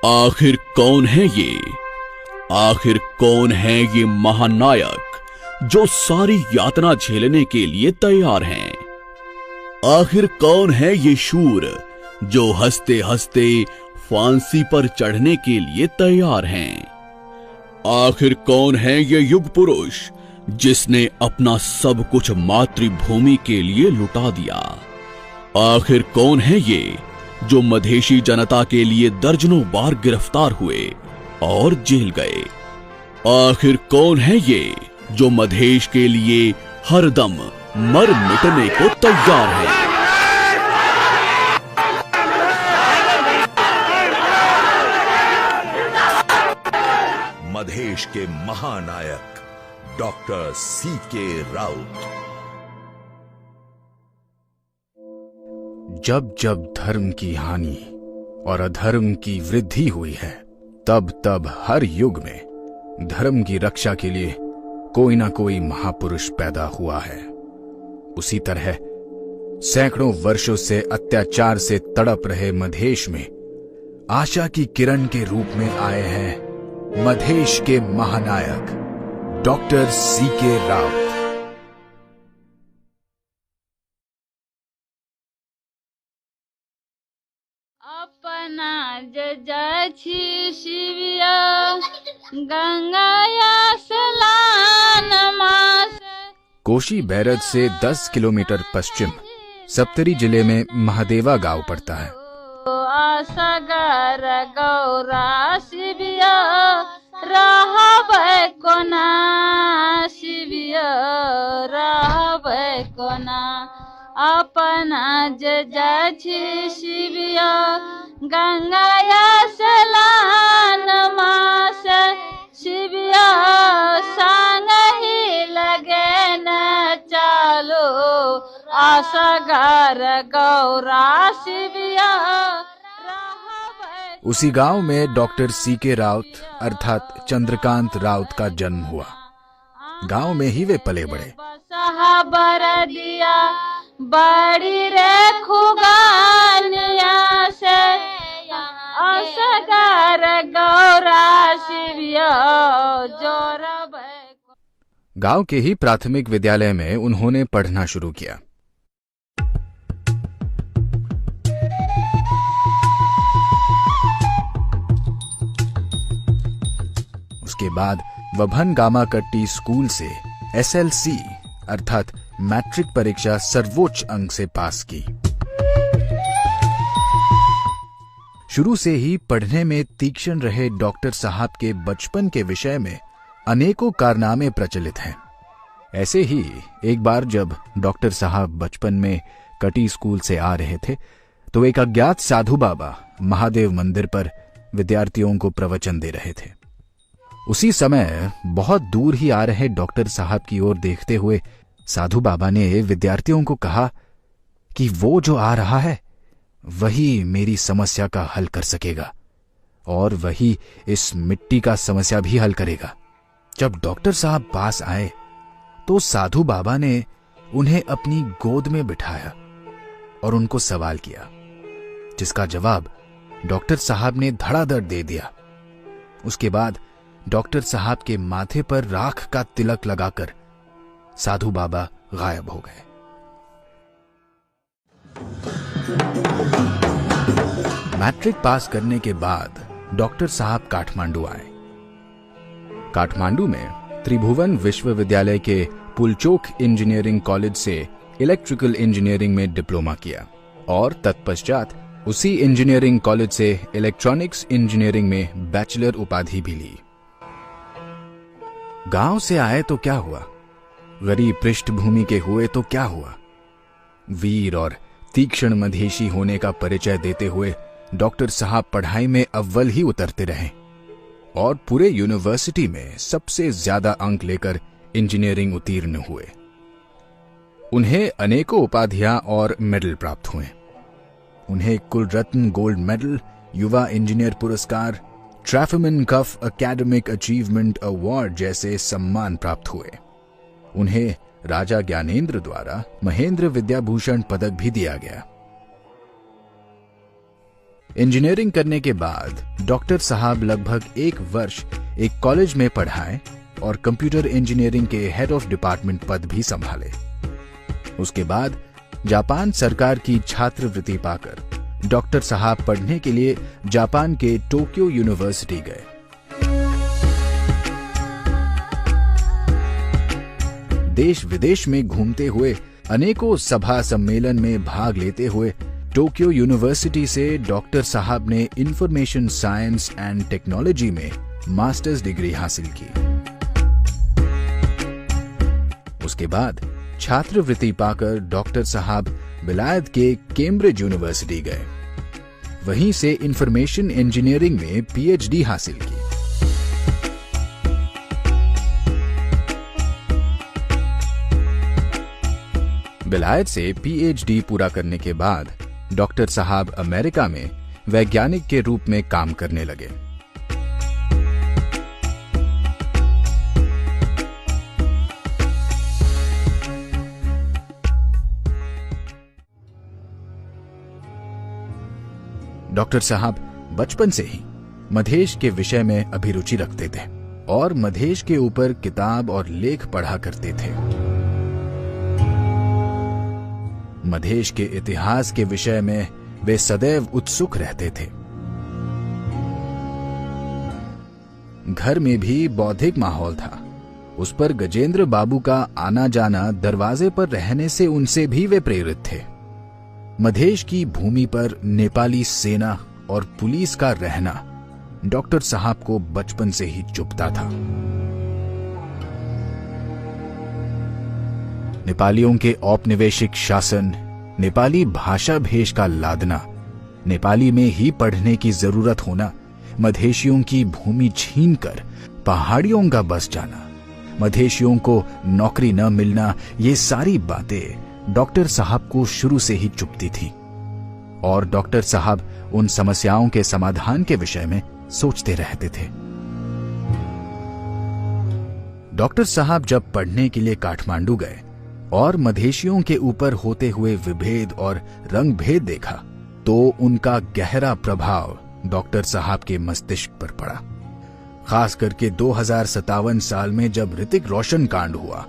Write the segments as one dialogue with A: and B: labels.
A: आखिर कौन है ये? आखिर कौन है ये महानायक जो सारी यातना झेलने के लिए तैयार हैं? आखिर कौन है ये शूर जो हंसते हंसते फांसी पर चढ़ने के लिए तैयार हैं? आखिर कौन है ये युग पुरुष जिसने अपना सब कुछ मातृभूमि के लिए लुटा दिया? आखिर कौन है ये जो मधेशी जनता के लिए दर्जनों बार गिरफ्तार हुए और जेल गए? आखिर कौन है ये जो मधेश के लिए हरदम मर मिटने को तैयार है?
B: मधेश के महानायक डॉक्टर सीके राउत।
C: जब जब धर्म की हानि और अधर्म की वृद्धि हुई है, तब तब हर युग में धर्म की रक्षा के लिए कोई ना कोई महापुरुष पैदा हुआ है। उसी तरह सैकड़ों वर्षों से अत्याचार से तड़प रहे मधेश में आशा की किरण के रूप में आए हैं मधेश के महानायक डॉक्टर सीके राउत।
D: अपना जजाछि शिविया गंगाया सलान मास।
C: कोशी बैरज से 10 किलोमीटर पश्चिम सप्तरी जिले में महादेवा गांव पड़ता है।
D: आसगर गौरा शिविया रहबै कोना, शिविया रहबै कोना। अपना जजाछि शिविया गंगाया सलान मास। शिविया संग ही लगे न चालो, आसगर गौरा शिविया।
C: उसी गांव में डॉक्टर सीके राउत अर्थात चंद्रकांत राउत का जन्म हुआ। गांव में ही वे पले बड़े।
D: बर दिया बड़ी रे खुगानिया से, असगर गौरा शिविया जोर।
C: गांव के ही प्राथमिक विद्यालय में उन्होंने पढ़ना शुरू किया। उसके बाद वभन गामाकट्टी स्कूल से SLC अर्थात मैट्रिक परीक्षा सर्वोच्च अंक से पास की। शुरू से ही पढ़ने में तीक्ष्ण रहे डॉक्टर साहब के बचपन के विषय में अनेकों कारनामे प्रचलित हैं। ऐसे ही एक बार जब डॉक्टर साहब बचपन में कटी स्कूल से आ रहे थे तो एक अज्ञात साधु बाबा महादेव मंदिर पर विद्यार्थियों को प्रवचन दे रहे थे। उसी समय बहुत दूर ही आ रहे डॉक्टर साहब की ओर देखते हुए साधु बाबा ने विद्यार्थियों को कहा कि वो जो आ रहा है वही मेरी समस्या का हल कर सकेगा और वही इस मिट्टी का समस्या भी हल करेगा। जब डॉक्टर साहब पास आए तो साधु बाबा ने उन्हें अपनी गोद में बिठाया और उनको सवाल किया, जिसका जवाब डॉक्टर साहब ने धड़ाधड़ दे दिया। उसके बाद डॉक्टर साहब के माथे पर राख का तिलक लगाकर साधु बाबा गायब हो गए। मैट्रिक पास करने के बाद डॉक्टर साहब काठमांडू आए। काठमांडू में त्रिभुवन विश्वविद्यालय के पुलचोक इंजीनियरिंग कॉलेज से इलेक्ट्रिकल इंजीनियरिंग में डिप्लोमा किया और तत्पश्चात उसी इंजीनियरिंग कॉलेज से इलेक्ट्रॉनिक्स इंजीनियरिंग में बैचलर उपाधि भी ली। गांव से आए तो क्या हुआ, गरीब पृष्ठभूमि के हुए तो क्या हुआ। वीर और तीक्ष्ण मधेशी होने का परिचय देते हुए डॉक्टर साहब पढ़ाई में अव्वल ही उतरते रहे और पूरे यूनिवर्सिटी में सबसे ज्यादा अंक लेकर इंजीनियरिंग उत्तीर्ण हुए। उन्हें अनेकों उपाधियां और मेडल प्राप्त हुए। उन्हें कुल रत्न गोल्ड मेडल, युवा इंजीनियर पुरस्कार, ट्रैफमैन कफ एकेडमिक अचीवमेंट अवार्ड जैसे सम्मान प्राप्त हुए। उन्हें राजा ज्ञानेंद्र द्वारा महेंद्र विद्याभूषण पदक भी दिया गया। इंजीनियरिंग करने के बाद डॉक्टर साहब लगभग 1 वर्ष एक कॉलेज में पढ़ाए और कंप्यूटर इंजीनियरिंग के हेड ऑफ डिपार्टमेंट पद भी संभाले। उसके बाद जापान सरकार की छात्रवृत्ति पाकर डॉक्टर साहब पढ़ने के लिए जापान के टोक्यो यूनिवर्सिटी गए। देश विदेश में घूमते हुए अनेकों सभा सम्मेलन में भाग लेते हुए टोक्यो यूनिवर्सिटी से डॉक्टर साहब ने इंफॉर्मेशन साइंस एंड टेक्नोलॉजी में मास्टर्स डिग्री हासिल की। उसके बाद छात्रवृत्ति पाकर डॉक्टर साहब विलायत के कैम्ब्रिज यूनिवर्सिटी गए। वहीं से इंफॉर्मेशन इंजीनियरिंग में पीएचडी हासिल की। विलायत से पीएचडी पूरा करने के बाद डॉक्टर साहब अमेरिका में वैज्ञानिक के रूप में काम करने लगे। डॉक्टर साहब बचपन से ही मधेश के विषय में अभिरुचि रखते थे और मधेश के ऊपर किताब और लेख पढ़ा करते थे। मधेश के इतिहास के विषय में वे सदैव उत्सुक रहते थे। घर में भी बौद्धिक माहौल था। उस पर गजेंद्र बाबू का आना जाना दरवाजे पर रहने से उनसे भी वे प्रेरित थे। मधेश की भूमि पर नेपाली सेना और पुलिस का रहना डॉक्टर साहब को बचपन से ही चुभता था। नेपालियों के औपनिवेशिक शासन, नेपाली भाषा भेष का लादना, नेपाली में ही पढ़ने की जरूरत होना, मधेशियों की भूमि छीनकर पहाड़ियों का बस जाना, मधेशियों को नौकरी न मिलना, ये सारी बातें डॉक्टर साहब को शुरू से ही चुभती थी और डॉक्टर साहब उन समस्याओं के समाधान के विषय में सोचते रहते थे। डॉक्टर साहब जब पढ़ने के लिए काठमांडू गए और मधेशियों के ऊपर होते हुए विभेद और रंग भेद देखा तो उनका गहरा प्रभाव डॉक्टर साहब के मस्तिष्क पर पड़ा। खास करके 2057 साल में जब ऋतिक रोशन कांड हुआ,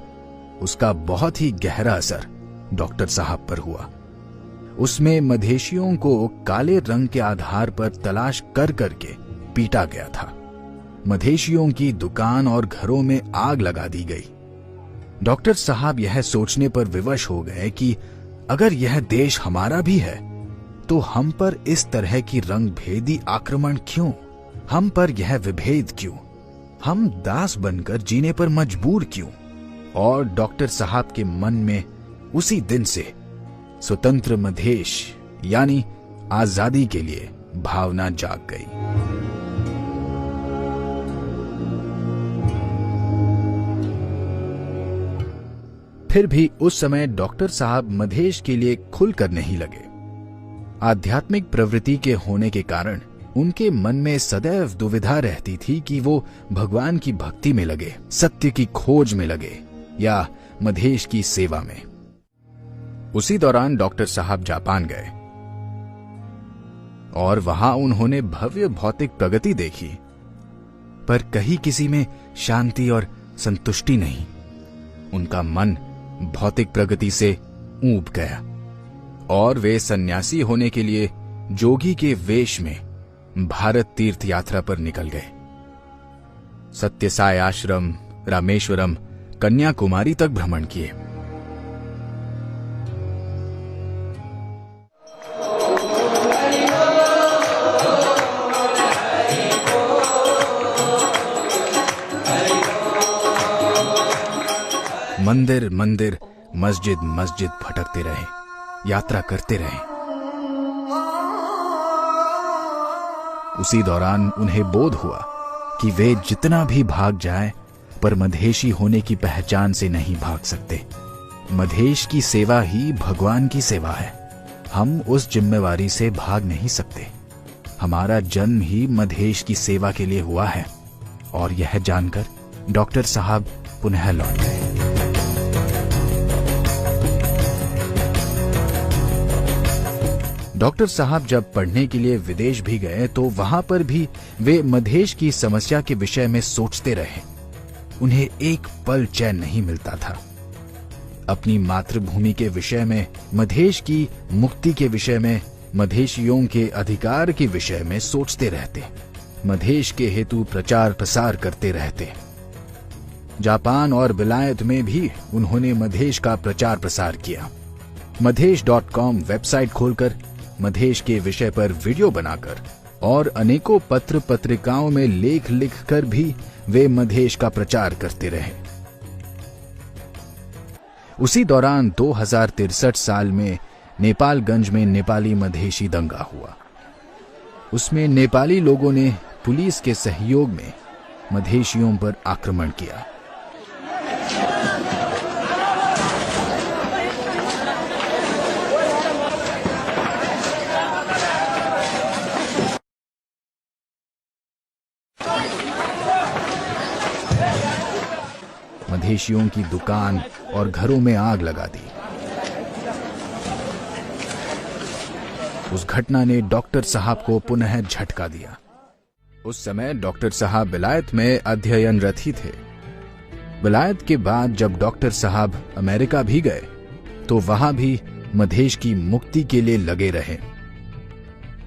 C: उसका बहुत ही गहरा असर डॉक्टर साहब पर हुआ। उसमें मधेशियों को काले रंग के आधार पर तलाश कर करके पीटा गया था। मधेशियों की दुकान और घरों में आग लगा दी गई। डॉक्टर साहब यह सोचने पर विवश हो गए कि अगर यह देश हमारा भी है तो हम पर इस तरह की रंग भेदी आक्रमण क्यों, हम पर यह विभेद क्यों, हम दास बनकर जीने पर मजबूर क्यों। और डॉक्टर साहब के मन में उसी दिन से स्वतंत्र मधेश यानी आजादी के लिए भावना जाग गई। फिर भी उस समय डॉक्टर साहब मधेश के लिए खुलकर नहीं लगे। आध्यात्मिक प्रवृत्ति के होने के कारण उनके मन में सदैव दुविधा रहती थी कि वो भगवान की भक्ति में लगे, सत्य की खोज में लगे या मधेश की सेवा में। उसी दौरान डॉक्टर साहब जापान गए और वहां उन्होंने भव्य भौतिक प्रगति देखी, पर कहीं किसी में शांति और संतुष्टि नहीं। उनका मन भौतिक प्रगति से ऊब गया और वे सन्यासी होने के लिए जोगी के वेश में भारत तीर्थ यात्रा पर निकल गए। सत्यसाई आश्रम, रामेश्वरम, कन्याकुमारी तक भ्रमण किए। मंदिर मंदिर, मस्जिद मस्जिद भटकते रहे, यात्रा करते रहे। उसी दौरान उन्हें बोध हुआ कि वे जितना भी भाग जाए पर मधेशी होने की पहचान से नहीं भाग सकते। मधेश की सेवा ही भगवान की सेवा है। हम उस जिम्मेवारी से भाग नहीं सकते। हमारा जन्म ही मधेश की सेवा के लिए हुआ है। और यह जानकर डॉक्टर साहब पुनः लौट गए। डॉक्टर साहब जब पढ़ने के लिए विदेश भी गए तो वहां पर भी वे मधेश की समस्या के विषय में सोचते रहे। उन्हें एक पल चैन नहीं मिलता था। अपनी मातृभूमि के विषय में, मधेश की मुक्ति के विषय में, मधेशियों के अधिकार के विषय में सोचते रहते। मधेश के हेतु प्रचार प्रसार करते रहते। जापान और विलायत में भी उन्होंने मधेश का प्रचार प्रसार किया। मधेश.com वेबसाइट खोलकर, मधेश के विषय पर वीडियो बनाकर और अनेकों पत्र पत्रिकाओं में लेख लिखकर भी वे मधेश का प्रचार करते रहे। उसी दौरान 2063 साल में नेपालगंज में नेपाली मधेशी दंगा हुआ। उसमें नेपाली लोगों ने पुलिस के सहयोग में मधेशियों पर आक्रमण किया। मधेशियों की दुकान और घरों में आग लगा दी। उस घटना ने डॉक्टर साहब को पुनः झटका दिया। उस समय डॉक्टर साहब विलायत में अध्ययनरत ही थे। विलायत के बाद जब डॉक्टर साहब अमेरिका भी गए तो वहां भी मधेश की मुक्ति के लिए लगे रहे।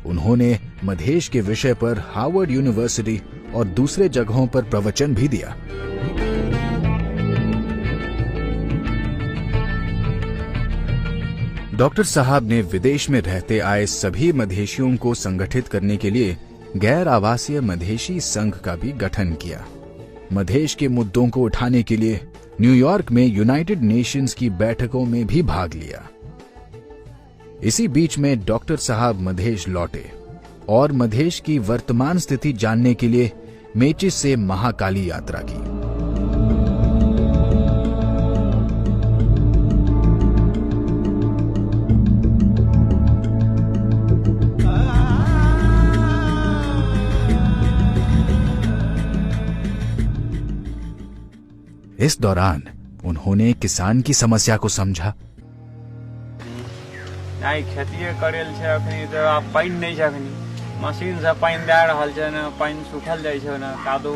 C: उन्होंने मधेश के विषय पर हार्वर्ड यूनिवर्सिटी और दूसरे जगहों पर प्रवचन भी दिया। डॉक्टर साहब ने विदेश में रहते आए सभी मधेशियों को संगठित करने के लिए गैर आवासीय मधेशी संघ का भी गठन किया। मधेश के मुद्दों को उठाने के लिए न्यूयॉर्क में यूनाइटेड नेशंस की बैठकों में भी भाग लिया। इसी बीच में डॉक्टर साहब मधेश लौटे और मधेश की वर्तमान स्थिति जानने के लिए मेचिस से महाकाली यात्रा की। इस दौरान उन्होंने किसान की समस्या को समझा।
E: खेती करेल छै अखनी तो आब पानी नहीं छै। अखनी मशीन से पानी दे रहल छै ना, पानी सुखल जाय छै ना, कादो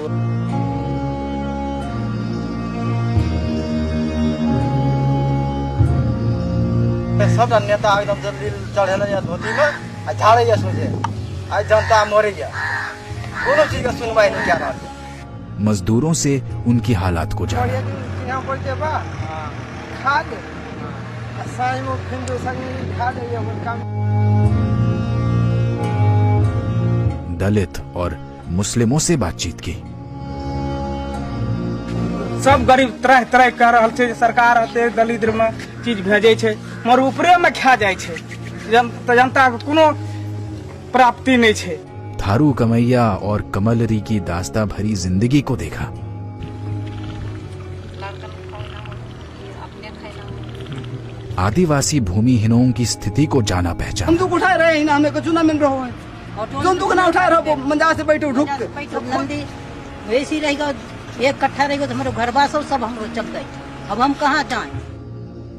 F: सब नेता एकदम जल्दी चढ़ेले या धोती में आ झाड़े या सोचे आज जनता मरे गया, कोनो चीज का सुनवाई नहीं कर रहा।
C: मजदूरों से उनकी हालात को जाना। दलित और मुस्लिमों से बातचीत की।
E: सब गरीब तरह तरह कह रहल छै, सरकार अते दलित में चीज भेजे छै मगर ऊपरे में खा जाय छै, जनता को कोनो प्राप्ति नहीं छै।
C: थारू कमैया और कमलरी की दास्ता भरी जिंदगी को देखा। आदिवासी भूमिहीनों की स्थिति को जाना पहचाना।
F: हम तो उठा रहे हैं ना, हमें कुछ ना मिल रहा है। जो तो ना उठा रहा मंजा से बैठे उठुक
G: नंदी वैसी रहेगा, एक कट्ठा रहेगा तो हमारे घर बार सब हम चल गए। अब हम कहाँ जाएं?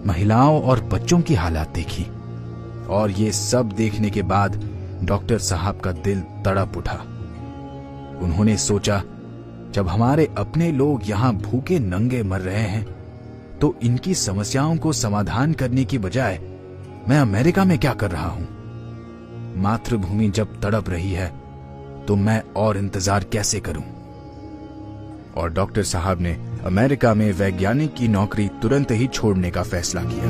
C: महिलाओं और बच्चों की हालात देखी और ये सब देखने के बाद डॉक्टर साहब का दिल तड़प उठा। उन्होंने सोचा, जब हमारे अपने लोग यहाँ भूखे नंगे मर रहे हैं तो इनकी समस्याओं को समाधान करने की बजाय मैं अमेरिका में क्या कर रहा हूं? मातृभूमि जब तड़प रही है तो मैं और इंतजार कैसे करूं? और डॉक्टर साहब ने अमेरिका में वैज्ञानिक की नौकरी तुरंत ही छोड़ने का फैसला किया।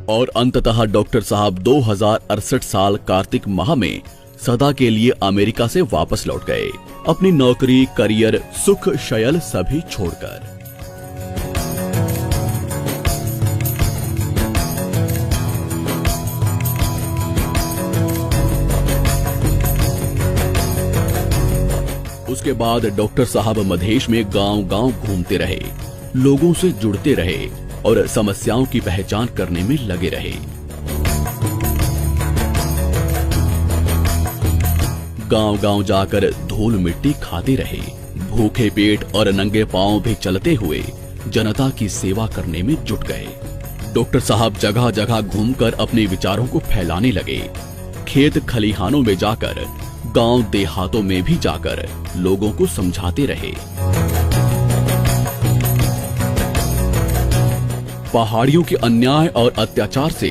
A: और अंततः डॉक्टर साहब 2068 साल कार्तिक माह में सदा के लिए अमेरिका से वापस लौट गए, अपनी नौकरी, करियर, सुख शयल सभी छोड़कर। उसके बाद डॉक्टर साहब मधेश में गांव-गांव घूमते रहे, लोगों से जुड़ते रहे और समस्याओं की पहचान करने में लगे रहे। गांव-गांव जाकर धूल मिट्टी खाते रहे, भूखे पेट और नंगे पांव भी चलते हुए जनता की सेवा करने में जुट गए। डॉक्टर साहब जगह जगह घूमकर अपने विचारों को फैलाने लगे। खेत खलिहानों में जाकर, गांव देहातों में भी जाकर लोगों को समझाते रहे। पहाड़ियों के अन्याय और अत्याचार से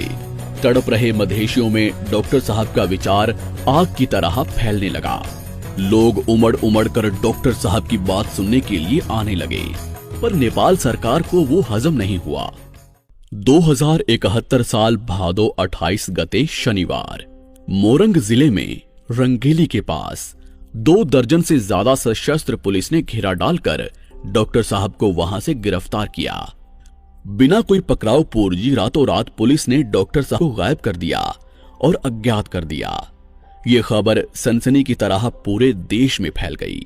A: तड़प रहे मधेशियों में डॉक्टर साहब का विचार आग की तरह फैलने लगा। लोग उमड़ उमड़ कर डॉक्टर साहब की बात सुनने के लिए आने लगे, पर नेपाल सरकार को वो हजम नहीं हुआ। 2071 साल भादो 28 गते शनिवार मोरंग जिले में रंगेली के पास 2 दर्जन से ज्यादा सशस्त्र पुलिस ने घेरा डालकर डॉक्टर साहब को वहां से गिरफ्तार किया। बिना कोई पकड़ाव पूर्जी रातों रात पुलिस ने डॉक्टर साहब को गायब कर दिया और अज्ञात कर दिया। ये खबर सनसनी की तरह पूरे देश में फैल गई।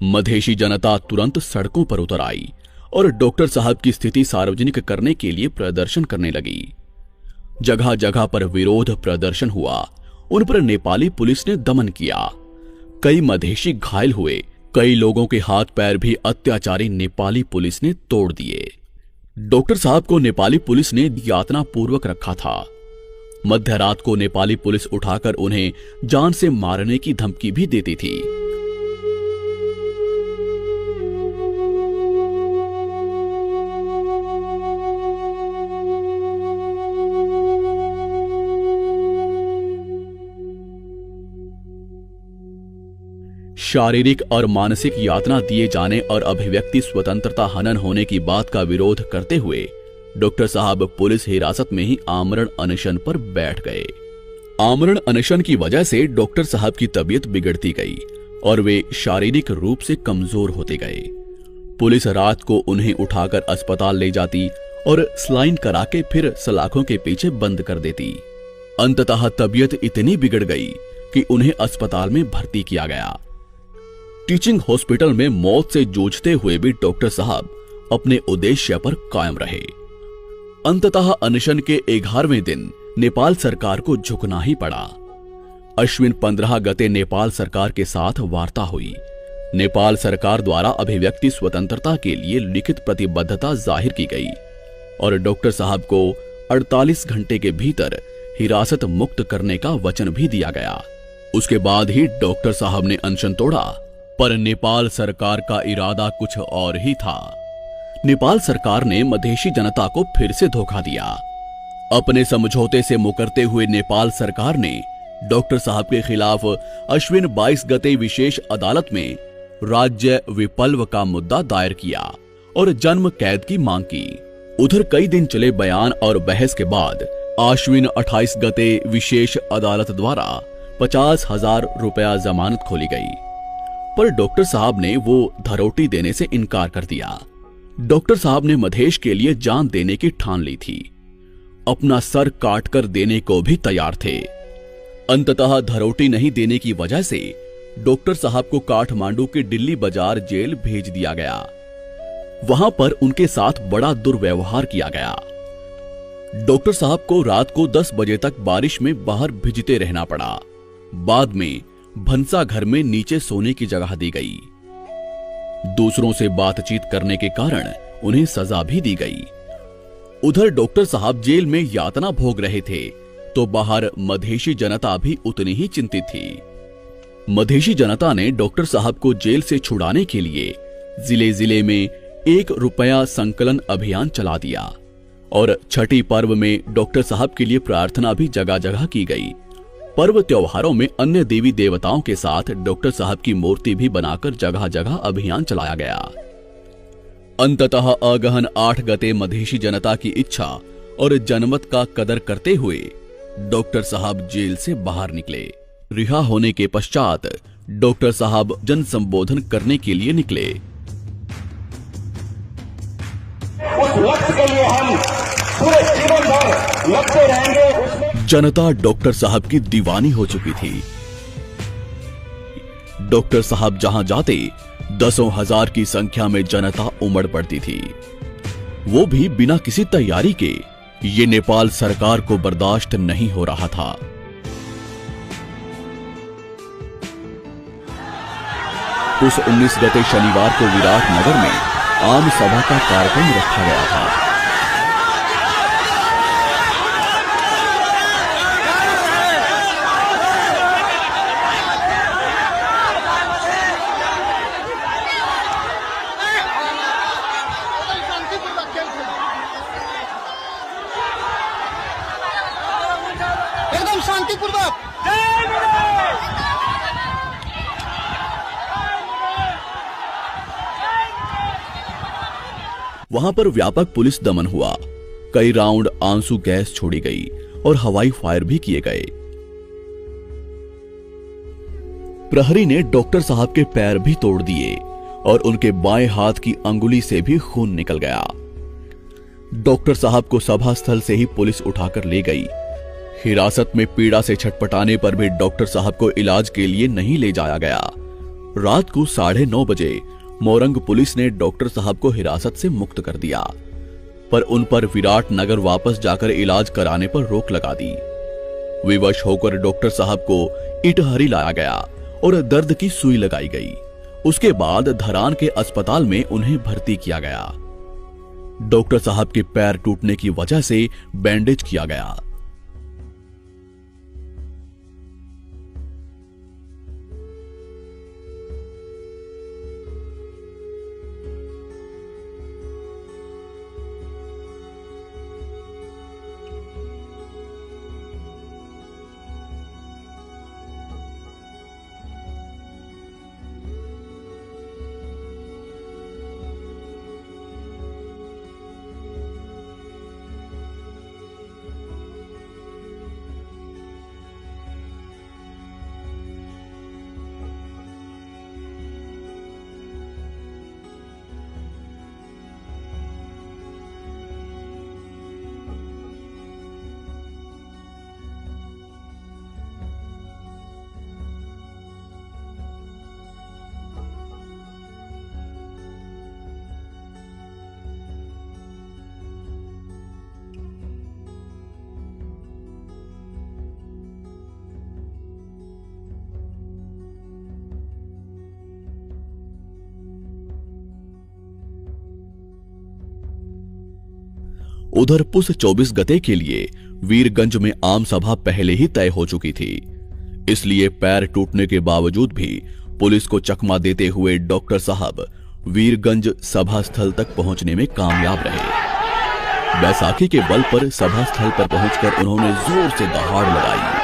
A: मधेशी जनता तुरंत सड़कों पर उतर आई और डॉक्टर साहब की स्थिति सार्वजनिक करने के लिए प्रदर्शन करने लगी। जगह जगह पर विरोध प्रदर्शन हुआ। उन पर नेपाली पुलिस ने दमन किया। कई मधेशी घायल हुए। कई लोगों के हाथ पैर भी अत्याचारी नेपाली पुलिस ने तोड़ दिए। डॉक्टर साहब को नेपाली पुलिस ने यातना पूर्वक रखा था। मध्य रात को नेपाली पुलिस उठाकर उन्हें जान से मारने की धमकी भी देती थी। शारीरिक और मानसिक यातना दिए जाने और अभिव्यक्ति स्वतंत्रता हनन होने की बात का विरोध करते हुए डॉक्टर साहब पुलिस हिरासत में ही आमरण अनशन पर बैठ गए। आमरण अनशन की वजह से डॉक्टर साहब की तबीयत बिगड़ती गई और वे शारीरिक रूप से कमजोर होते गए। पुलिस रात को उन्हें उठाकर अस्पताल ले जाती और स्लाइन करा के फिर सलाखों के पीछे बंद कर देती। अंततः तबीयत इतनी बिगड़ गई कि उन्हें अस्पताल में भर्ती किया गया। टीचिंग हॉस्पिटल में मौत से जूझते हुए भी डॉक्टर साहब अपने उद्देश्य पर कायम रहे। अंततः अनशन के 11वें दिन नेपाल सरकार को झुकना ही पड़ा। अश्विन 15 गते नेपाल सरकार के साथ वार्ता हुई। नेपाल सरकार द्वारा अभिव्यक्ति स्वतंत्रता के लिए लिखित प्रतिबद्धता जाहिर की गई और डॉक्टर साहब को 48 घंटे के भीतर हिरासत मुक्त करने का वचन भी दिया गया। उसके बाद ही डॉक्टर साहब ने अनशन तोड़ा, पर नेपाल सरकार का इरादा कुछ और ही था। नेपाल सरकार ने मधेशी जनता को फिर से धोखा दिया। अपने समझौते से मुकरते हुए नेपाल सरकार ने डॉक्टर साहब के खिलाफ अश्विन 22 गते विशेष अदालत में राज्य विप्लव का मुद्दा दायर किया और जन्म कैद की मांग की। उधर कई दिन चले बयान और बहस के बाद आश्विन 28 गते विशेष अदालत द्वारा 50,000 रुपया जमानत खोली गई, पर डॉक्टर साहब ने वो धरोटी देने से इनकार कर दिया। डॉक्टर साहब ने मधेश के लिए जान देने की ठान ली थी। अपना सर काटकर देने को भी तैयार थे। अंततः धरोटी नहीं देने की वजह से डॉक्टर साहब को काठमांडू के दिल्ली बाजार जेल भेज दिया गया। वहां पर उनके साथ बड़ा दुर्व्यवहार किया गया। डॉक्टर साहब को रात को 10 बजे तक बारिश में बाहर भिजते रहना पड़ा। बाद में भंसा घर में नीचे सोने की जगह दी गई। दूसरों से बातचीत करने के कारण उन्हें सजा भी दी गई। उधर डॉक्टर साहब जेल में यातना भोग रहे थे तो बाहर मधेशी जनता भी उतनी ही चिंतित थी। मधेशी जनता ने डॉक्टर साहब को जेल से छुड़ाने के लिए जिले जिले में 1 रुपया संकलन अभियान चला दिया और छठी पर्व में डॉक्टर साहब के लिए प्रार्थना भी जगह जगह की गई। पर्व त्योहारों में अन्य देवी देवताओं के साथ डॉक्टर साहब की मूर्ति भी बनाकर जगह जगह अभियान चलाया गया। अंततः अगहन 8 गते मधेशी जनता की इच्छा और जनमत का कदर करते हुए डॉक्टर साहब जेल से बाहर निकले। रिहा होने के पश्चात डॉक्टर साहब जन संबोधन करने के लिए निकले।
H: उस लक्ष्य के लिए हम पूरे जीवन भर लगते रहेंगे।
A: जनता डॉक्टर साहब की दीवानी हो चुकी थी। डॉक्टर साहब जहां जाते 10,000 की संख्या में जनता उमड़ पड़ती थी, वो भी बिना किसी तैयारी के। ये नेपाल सरकार को बर्दाश्त नहीं हो रहा था। उस 19 गते शनिवार को विराट नगर में आम सभा का कार्यक्रम रखा गया था।
F: एकदम शांतिपूर्वक।
A: वहां पर व्यापक पुलिस दमन हुआ। कई राउंड आंसू गैस छोड़ी गई और हवाई फायर भी किए गए। प्रहरी ने डॉक्टर साहब के पैर भी तोड़ दिए और उनके बाएं हाथ की अंगुली से भी खून निकल गया। डॉक्टर साहब को सभा स्थल से ही पुलिस उठाकर ले गई। हिरासत में पीड़ा से छटपटाने पर भी डॉक्टर साहब को इलाज के लिए नहीं ले जाया गया। रात को 9:30 बजे मोरंग पुलिस ने डॉक्टर साहब को हिरासत से मुक्त कर दिया, पर उन पर विराट नगर वापस जाकर इलाज कराने पर रोक लगा दी। विवश होकर डॉक्टर साहब को इटहरी लाया गया और दर्द की सुई लगाई गई। उसके बाद धरान के अस्पताल में उन्हें भर्ती किया गया। डॉक्टर साहब के पैर टूटने की वजह से बैंडेज किया गया। उधर पुस 24 गते के लिए वीरगंज में आम सभा पहले ही तय हो चुकी थी। इसलिए पैर टूटने के बावजूद भी पुलिस को चकमा देते हुए डॉक्टर साहब वीरगंज सभा स्थल तक पहुंचने में कामयाब रहे। बैसाखी के बल पर सभा स्थल पर पहुंचकर उन्होंने जोर से दहाड़ लगाई।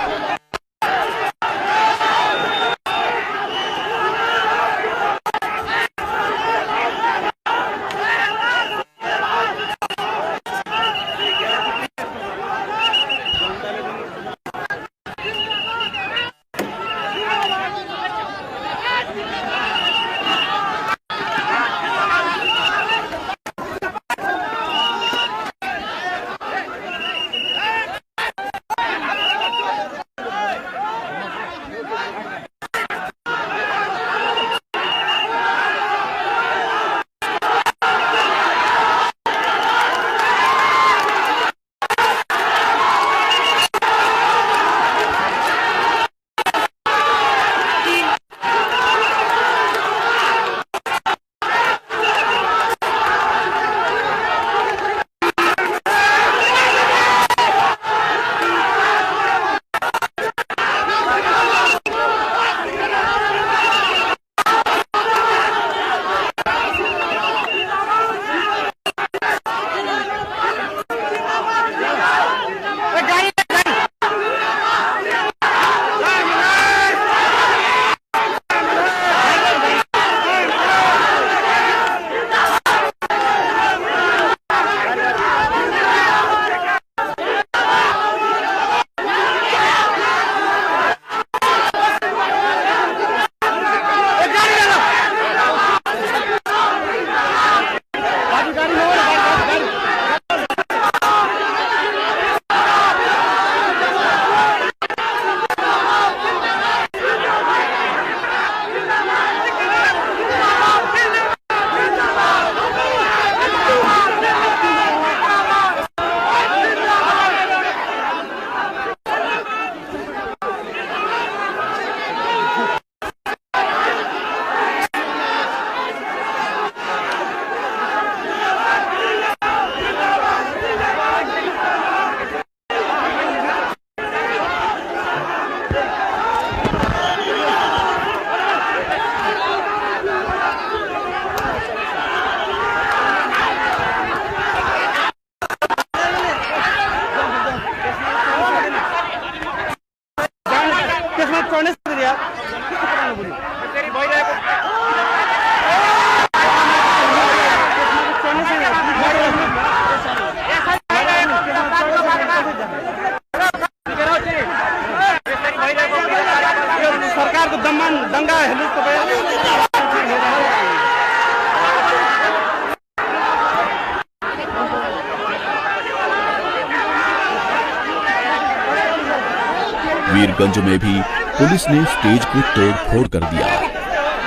A: वीरगंज में भी पुलिस ने स्टेज को तोड़ फोड़ कर दिया।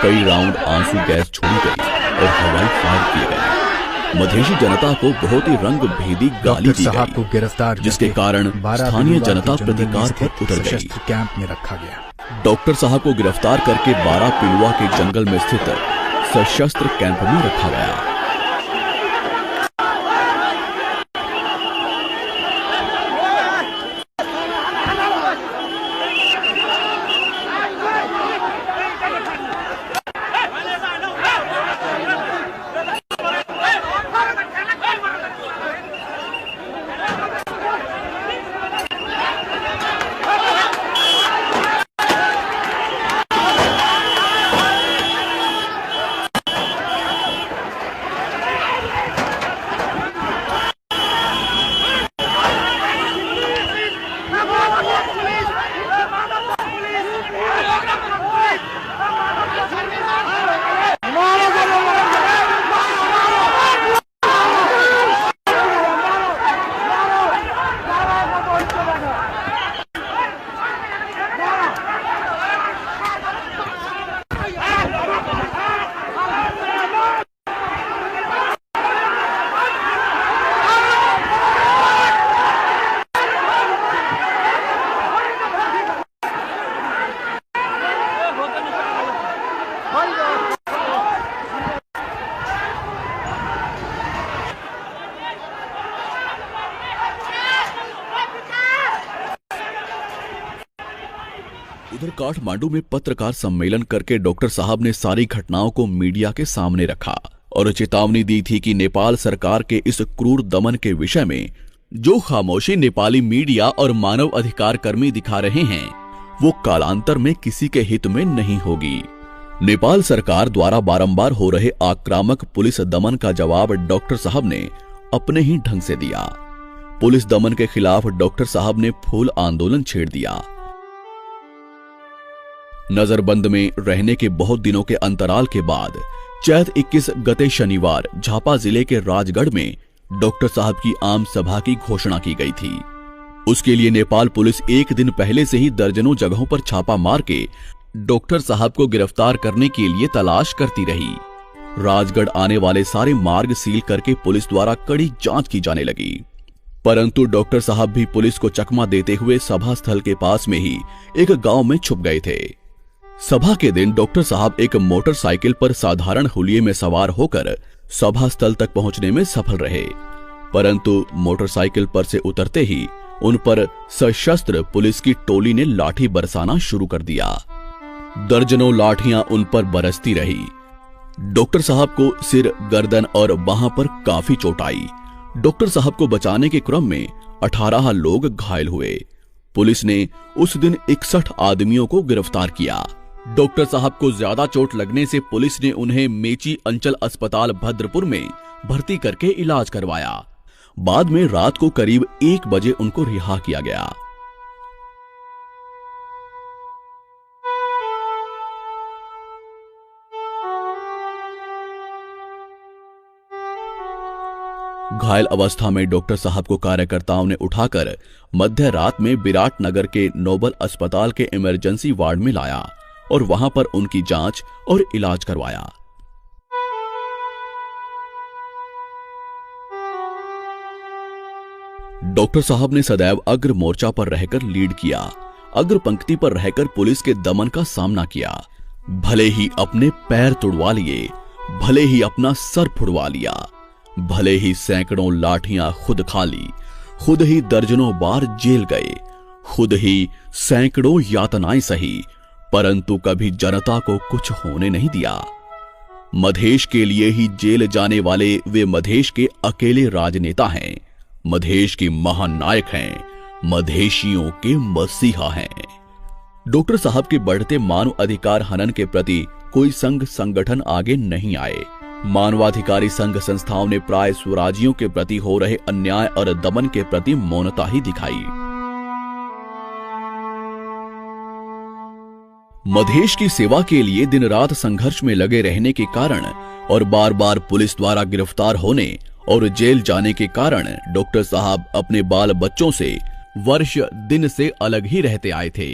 A: कई राउंड आंसू गैस छोड़ी गई और हवाई फायर किए गए। मधेशी जनता को बहुत ही रंग भेदी गाली दी
C: साहब को
A: गई,
C: गिरफ्तार
A: जिसके कारण स्थानीय जनता प्रतिकार पर उतर गई।
C: कैंप में रखा गया।
A: डॉक्टर साहब को गिरफ्तार करके 12 पिलुआ के जंगल में स्थित सशस्त्र कैंप में रखा गया। उधर काठमांडू में पत्रकार सम्मेलन करके डॉक्टर साहब ने सारी घटनाओं को मीडिया के सामने रखा और चेतावनी दी थी कि नेपाल सरकार के इस क्रूर दमन के विषय में जो खामोशी नेपाली मीडिया और मानव अधिकार कर्मी दिखा रहे हैं वो कालांतर में किसी के हित में नहीं होगी। नेपाल सरकार द्वारा बारंबार हो रहे आक्रामक पुलिस दमन का जवाब डॉक्टर साहब ने अपने ही ढंग से दिया। पुलिस दमन के खिलाफ डॉक्टर साहब ने फूल आंदोलन छेड़ दिया। नजरबंद में रहने के बहुत दिनों के अंतराल के बाद चैत 21 गते शनिवार झापा जिले के राजगढ़ में डॉक्टर साहब की आम सभा की घोषणा की गई थी। उसके लिए नेपाल पुलिस एक दिन पहले से ही दर्जनों जगहों पर छापा मार के डॉक्टर साहब को गिरफ्तार करने के लिए तलाश करती रही। राजगढ़ आने वाले सारे मार्ग सील करके पुलिस द्वारा कड़ी जांच की जाने लगी, परंतु डॉक्टर साहब भी पुलिस को चकमा देते हुए सभा स्थल के पास में ही एक गांव में छुप गए थे। सभा के दिन डॉक्टर साहब एक मोटरसाइकिल पर साधारण हुलिये में सवार होकर सभा स्थल तक पहुंचने में सफल रहे, परंतु मोटरसाइकिल पर से उतरते ही उन पर सशस्त्र पुलिस की टोली ने लाठी बरसाना शुरू कर दिया। दर्जनों लाठियां उन पर बरसती रही। डॉक्टर साहब को सिर, गर्दन और बाह पर काफी चोट आई। डॉक्टर साहब को बचाने के क्रम में 18 लोग घायल हुए। पुलिस ने उस दिन 61 आदमियों को गिरफ्तार किया। डॉक्टर साहब को ज्यादा चोट लगने से पुलिस ने उन्हें मेची अंचल अस्पताल भद्रपुर में भर्ती करके इलाज करवाया। बाद में रात को करीब 1 बजे उनको रिहा किया गया। घायल अवस्था में डॉक्टर साहब को कार्यकर्ताओं ने उठाकर मध्य रात में विराट नगर के नोबल अस्पताल के इमरजेंसी वार्ड में लाया और वहां पर उनकी जांच और इलाज करवाया। डॉक्टर साहब ने सदैव अग्र मोर्चा पर रहकर लीड किया, अग्र पंक्ति पर रहकर पुलिस के दमन का सामना किया। भले ही अपने पैर तुड़वा लिए, भले ही अपना सर फुड़वा लिया, भले ही सैकड़ों लाठियां खुद खा ली, खुद ही दर्जनों बार जेल गए, खुद ही सैकड़ों यातनाएं सही, परंतु कभी जनता को कुछ होने नहीं दिया। मधेश के लिए ही जेल जाने वाले वे मधेश के अकेले राजनेता हैं, मधेश के महानायक हैं, मधेशियों के मसीहा हैं। डॉक्टर साहब के बढ़ते मानव अधिकार हनन के प्रति कोई संघ संगठन आगे नहीं आए। मानवाधिकारी संघ संस्थाओं ने प्राय स्वराजियों के प्रति हो रहे अन्याय और दमन के प्रति मौनता ही दिखाई। मधेश की सेवा के लिए दिन रात संघर्ष में लगे रहने के कारण और बार बार पुलिस द्वारा गिरफ्तार होने और जेल जाने के कारण डॉक्टर साहब अपने बाल बच्चों से वर्ष दिन से अलग ही रहते आए थे।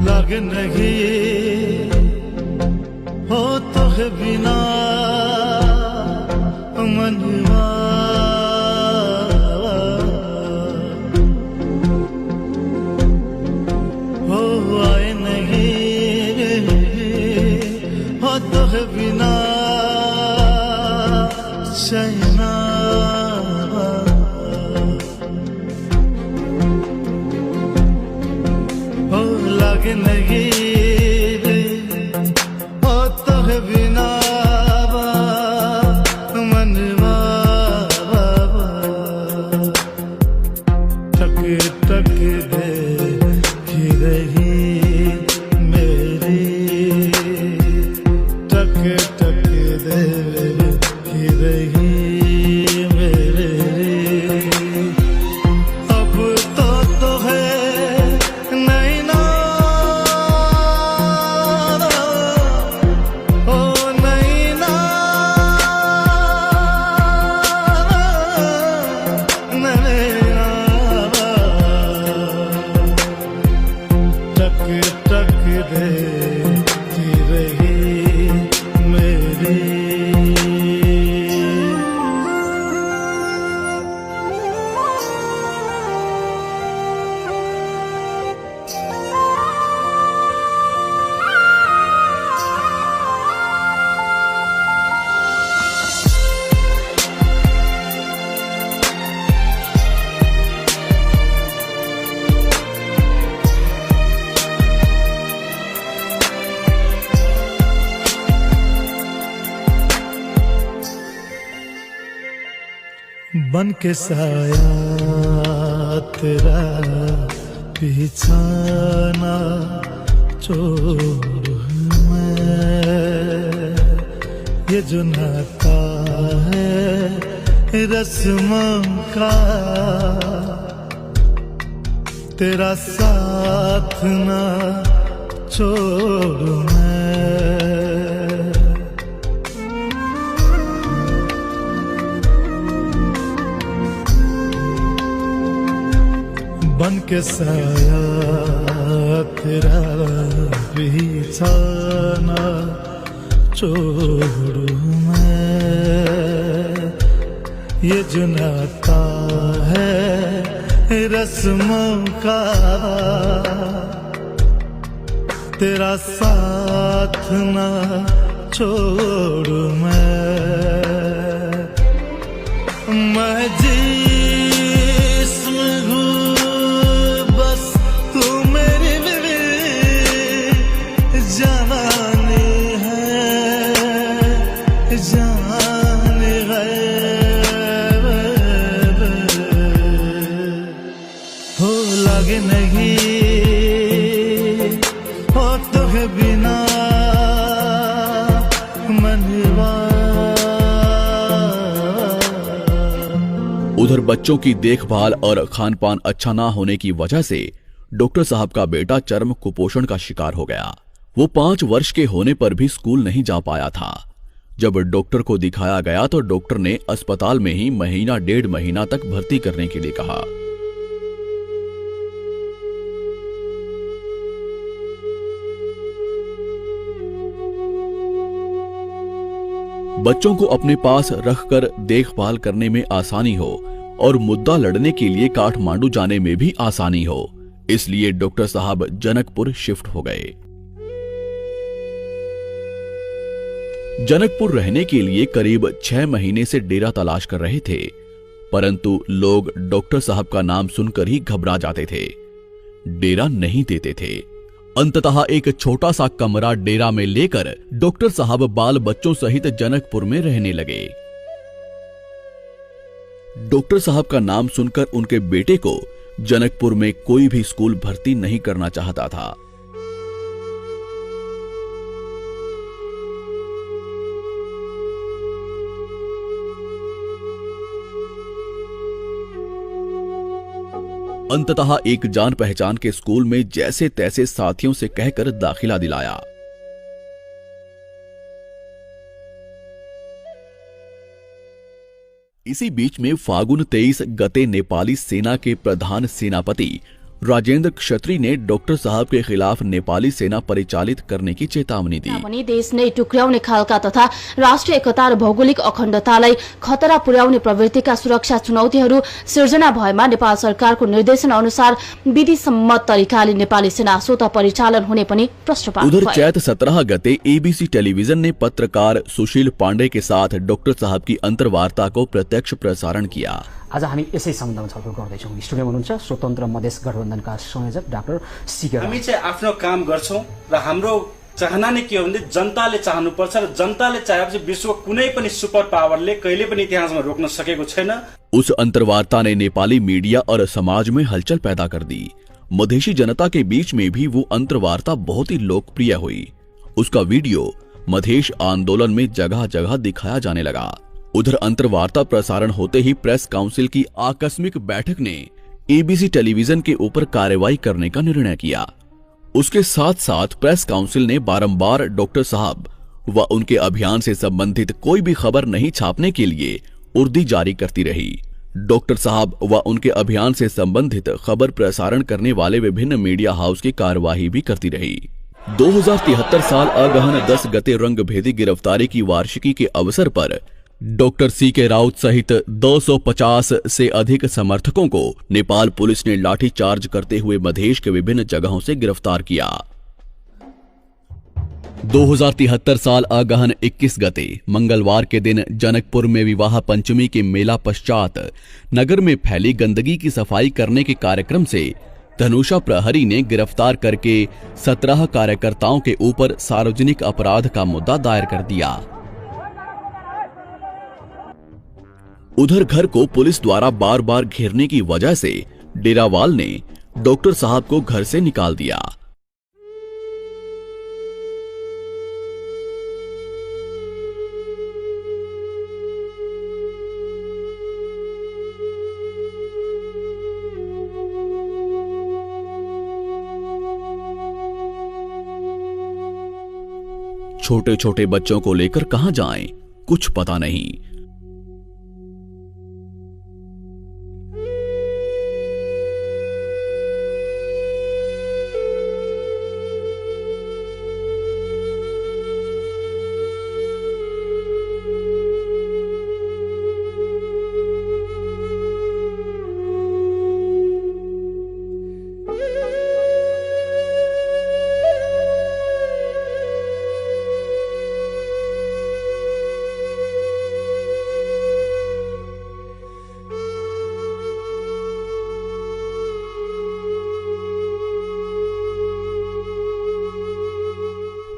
I: लग नहीं हो तो है बिना मनवा, हो आए नहीं हो तो है बिना शहना, लगे नहीं हो तो है बिना मनवा, टक टक दे की रही मेरी, टक टक दे की रही मेरी, अब तो है बन के साया तेरा पीछाना छोड़ मैं, ये जो नाता है रस्मों का, तेरा साथ ना छोड़ मैं, बन के साया तेरा बिछाना छोड़ू मैं, ये जो नाता है रस्मों का, तेरा साथ ना छोड़ू मैं जिस्म हूँ बस तू मेरी जानी है, जान हो लगे नहीं हो तो है बिना मनवा।
A: उधर बच्चों की देखभाल और खान पान अच्छा ना होने की वजह से डॉक्टर साहब का बेटा चर्म कुपोषण का शिकार हो गया। वो 5 वर्ष के होने पर भी स्कूल नहीं जा पाया था। जब डॉक्टर को दिखाया गया तो डॉक्टर ने अस्पताल में ही महीना 1.5 महीना तक भर्ती करने के लिए कहा। बच्चों को अपने पास रखकर देखभाल करने में आसानी हो और मुद्दा लड़ने के लिए काठमांडू जाने में भी आसानी हो, इसलिए डॉक्टर साहब जनकपुर शिफ्ट हो गए। जनकपुर रहने के लिए करीब 6 महीने से डेरा तलाश कर रहे थे, परंतु लोग डॉक्टर साहब का नाम सुनकर ही घबरा जाते थे, डेरा नहीं देते थे। अंततः एक छोटा सा कमरा डेरा में लेकर डॉक्टर साहब बाल बच्चों सहित जनकपुर में रहने लगे। डॉक्टर साहब का नाम सुनकर उनके बेटे को जनकपुर में कोई भी स्कूल भर्ती नहीं करना चाहता था। अंततः एक जान पहचान के स्कूल में जैसे तैसे साथियों से कहकर दाखिला दिलाया। इसी बीच में फागुन 23 गते नेपाली सेना के प्रधान सेनापति राजेंद्र क्षत्री ने डॉक्टर साहब के खिलाफ नेपाली सेना परिचालित करने की चेतावनी दी।
J: देश नै टुक्र्याउने खालका तथा राष्ट्रिय एकता र भौगोलिक अखण्डतालाई खतरा पुर्याउने प्रवृत्तिका सुरक्षा चुनौतीहरू सिर्जना भएमा नेपाल सरकारको निर्देशन अनुसार विधिसम्मत तरिकाले नेपाली सेना स्वत परिचालन हुने पनि प्रश्न पार्नु भयो।
A: उधर चैत 17 गते एबीसी टेलीविजन ने पत्रकार सुशील पांडे के साथ डॉक्टर साहब की अंतर्वार्ता को प्रत्यक्ष प्रसारण किया।
K: आज हामी यसै सम्बन्धमा छलफल गर्दैछौँ। स्टुडियोमा हुनुहुन्छ स्वतन्त्र मधेस गठबन्धनका संयोजक डाक्टर सीके।
L: हामी चाहिँ आफ्नो काम गर्छौं र हाम्रो चाहना नै के हो भने जनताले चाहनुपर्छ र जनताले चाहेपछि विश्वको कुनै पनि सुपर पावरले कहिले पनि इतिहासमा रोक्न सकेको छैन।
A: उस अंतर्वार्ता ने नेपाली मीडिया और समाज में हलचल पैदा कर दी। मधेशी जनता के बीच में भी वो अंतर्वार्ता बहुत ही लोकप्रिय हुई। उसका वीडियो मधेश आंदोलन में जगह जगह दिखाया जाने लगा। उधर अंतर्वार्ता प्रसारण होते ही प्रेस काउंसिल की आकस्मिक बैठक ने एबीसी टेलीविजन के ऊपर कार्रवाई करने का निर्णय किया। उसके साथ साथ प्रेस काउंसिल ने बारंबार डॉक्टर साहब व उनके अभियान से संबंधित कोई भी खबर नहीं छापने के लिए उर्दी जारी करती रही। डॉक्टर साहब व उनके अभियान से संबंधित खबर प्रसारण करने वाले विभिन्न मीडिया हाउस की कार्यवाही भी करती रही। 2073 साल अगहन 10 गते रंगभेदी गिरफ्तारी की वार्षिकी के अवसर पर डॉक्टर सीके राउत सहित 250 से अधिक समर्थकों को नेपाल पुलिस ने लाठीचार्ज करते हुए मधेश के विभिन्न जगहों से गिरफ्तार किया। 2073 साल अगहन 21 गते मंगलवार के दिन जनकपुर में विवाह पंचमी के मेला पश्चात नगर में फैली गंदगी की सफाई करने के कार्यक्रम से धनुषा प्रहरी ने गिरफ्तार करके 17 कार्यकर्ताओं के ऊपर सार्वजनिक अपराध का मुद्दा दायर कर दिया। उधर घर को पुलिस द्वारा बार बार घेरने की वजह से डेरावाल ने डॉक्टर साहब को घर से निकाल दिया। छोटे छोटे बच्चों को लेकर कहां जाएं, कुछ पता नहीं।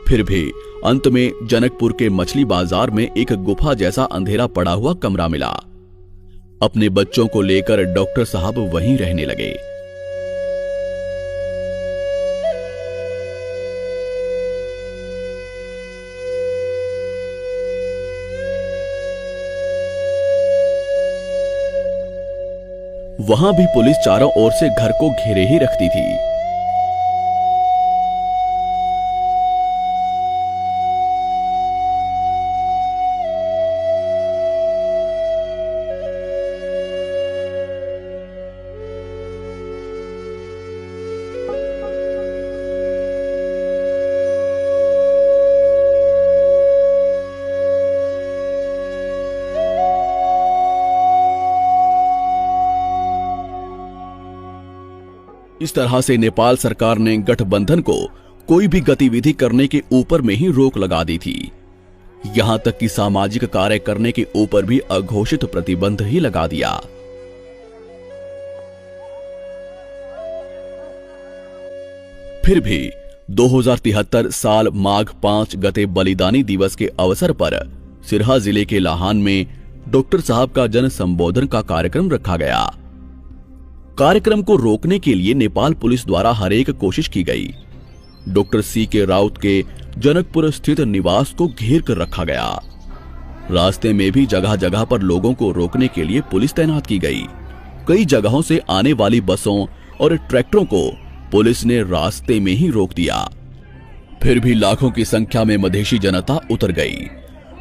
A: फिर भी अंत में जनकपुर के मछली बाजार में एक गुफा जैसा अंधेरा पड़ा हुआ कमरा मिला। अपने बच्चों को लेकर डॉक्टर साहब वहीं रहने लगे। वहां भी पुलिस चारों ओर से घर को घेरे ही रखती थी। इस तरह से नेपाल सरकार ने गठबंधन को कोई भी गतिविधि करने के ऊपर में ही रोक लगा दी थी। यहां तक कि सामाजिक कार्य करने के ऊपर भी अघोषित प्रतिबंध ही लगा दिया। फिर भी 2073 साल माघ 5 गते बलिदानी दिवस के अवसर पर सिरहा जिले के लाहान में डॉक्टर साहब का जन संबोधन का कार्यक्रम रखा गया। कार्यक्रम को रोकने के लिए नेपाल पुलिस द्वारा हरेक कोशिश की गई। Doctor C.K. राउत के जनकपुर स्थित निवास को घेर कर रखा गया। रास्ते में भी जगह जगह पर लोगों को रोकने के लिए पुलिस तैनात की गई। कई जगहों से आने वाली बसों और ट्रैक्टरों को पुलिस ने रास्ते में ही रोक दिया। फिर भी लाखों की संख्या में मधेशी जनता उतर गई।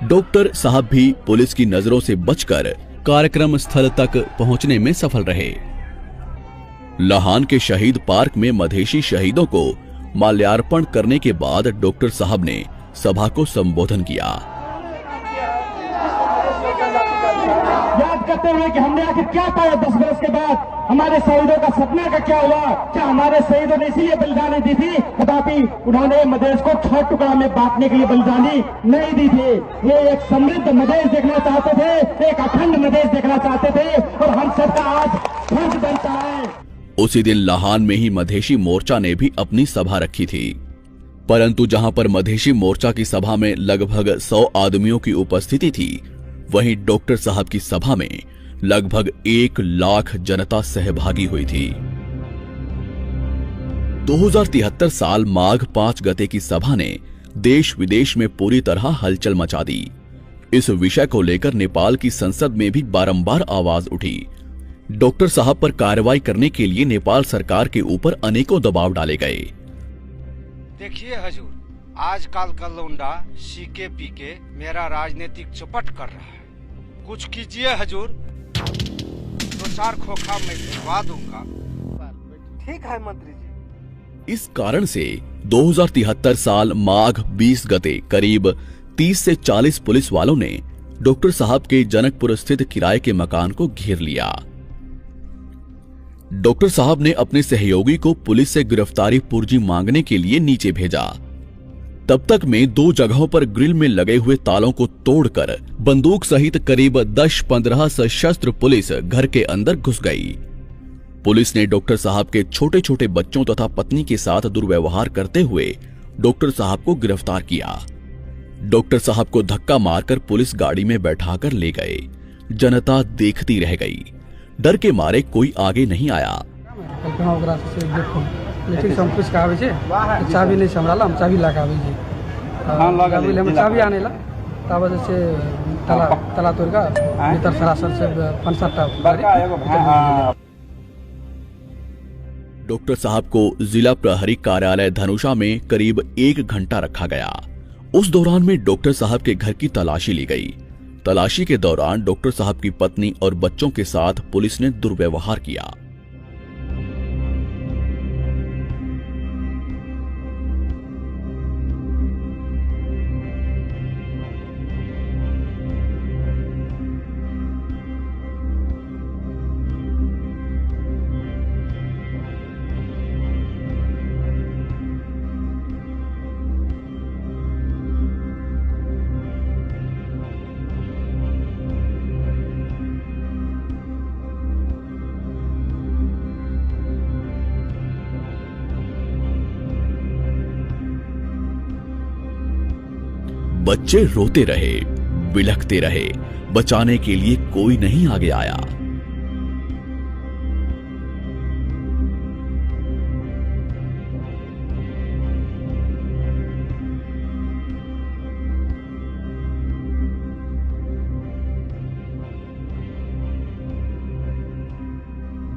A: डॉक्टर साहब भी पुलिस की नजरों से बचकर कार्यक्रम स्थल तक पहुंचने में सफल रहे। लाहान के शहीद पार्क में मधेशी शहीदों को माल्यार्पण करने के बाद डॉक्टर साहब ने सभा को संबोधन किया।
H: याद करते हुए कि हमने आखिर क्या पाया 10 वर्ष के बाद, हमारे शहीदों का सपना का क्या हुआ, क्या हमारे शहीदों ने इसीलिए बलिदानी दी थी? तथापि उन्होंने मधेश को 6 टुकड़ा में बांटने के लिए बलिदानी नहीं दी थी। ये एक समृद्ध मधेश देखना चाहते थे, एक अखंड मधेश देखना चाहते थे, और हम सबका आज फर्ज बनता है।
A: उसी दिन लाहान में ही मधेशी मोर्चा ने भी अपनी सभा रखी थी, परंतु जहां पर मधेशी मोर्चा की सभा में लगभग 100 आदमियों की उपस्थिति थी, वहीं डॉक्टर साहब की सभा में लगभग 1 लाख जनता सहभागी हुई थी। 2073 साल माघ 5 गते की सभा ने देश विदेश में पूरी तरह हलचल मचा दी। इस विषय को लेकर नेपाल की संसद में भी बारंबार आवाज उठी। डॉक्टर साहब पर कार्रवाई करने के लिए नेपाल सरकार के ऊपर अनेकों दबाव डाले गए।
M: देखिए हजूर, आजकल का लौंडा सीके पीके मेरा राजनीतिक चौपट कर रहा है। कुछ कीजिए हजूर, 2-4 खोखा मैं भिजवा दूंगा।
F: ठीक है मंत्री जी।
A: इस कारण से 2073 साल माघ 20 गते करीब 30 से 40 पुलिस वालों ने डॉक्टर साहब के जनकपुर स्थित किराए के मकान को घेर लिया। डॉक्टर साहब ने अपने सहयोगी को पुलिस से गिरफ्तारी पुर्जी मांगने के लिए नीचे भेजा। तब तक में 2 जगहों पर ग्रिल में लगे हुए तालों को तोड़कर बंदूक सहित करीब 10-15 सशस्त्र पुलिस घर के अंदर घुस गई। पुलिस ने डॉक्टर साहब के छोटे छोटे बच्चों तथा पत्नी के साथ दुर्व्यवहार करते हुए डॉक्टर साहब को गिरफ्तार किया। डॉक्टर साहब को धक्का मारकर पुलिस गाड़ी में बैठाकर ले गए। जनता देखती रह गई। डर के मारे कोई आगे नहीं आया।
E: चाबी नहीं संभाला, हम चाबी लगा चाबी आने ला तब से तला तोड़ का भीतर सरासर से 5-7
A: डॉक्टर साहब को जिला प्रहरी कार्यालय धनुषा में करीब 1 घंटा रखा गया। उस दौरान में डॉक्टर साहब के घर की तलाशी ली गई। तलाशी के दौरान डॉक्टर साहब की पत्नी और बच्चों के साथ पुलिस ने दुर्व्यवहार किया। बच्चे रोते रहे, बिलखते रहे, बचाने के लिए कोई नहीं आगे आया।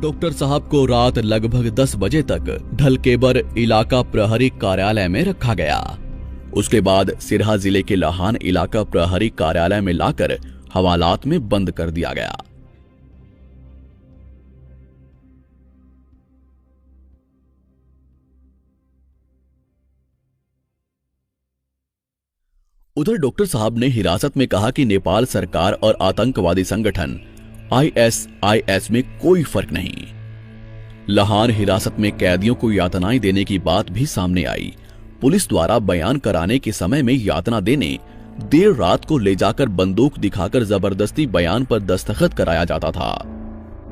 A: डॉक्टर साहब को रात लगभग 10 बजे तक ढलकेबर इलाका प्रहरी कार्यालय में रखा गया। उसके बाद सिरहा जिले के लाहान इलाका प्रहरी कार्यालय में लाकर हवालात में बंद कर दिया गया। उधर डॉक्टर साहब ने हिरासत में कहा कि नेपाल सरकार और आतंकवादी संगठन ISIS में कोई फर्क नहीं। लाहान हिरासत में कैदियों को यातनाएं देने की बात भी सामने आई। पुलिस द्वारा बयान कराने के समय में यातना देने, देर रात को ले जाकर बंदूक दिखाकर जबरदस्ती बयान पर दस्तखत कराया जाता था।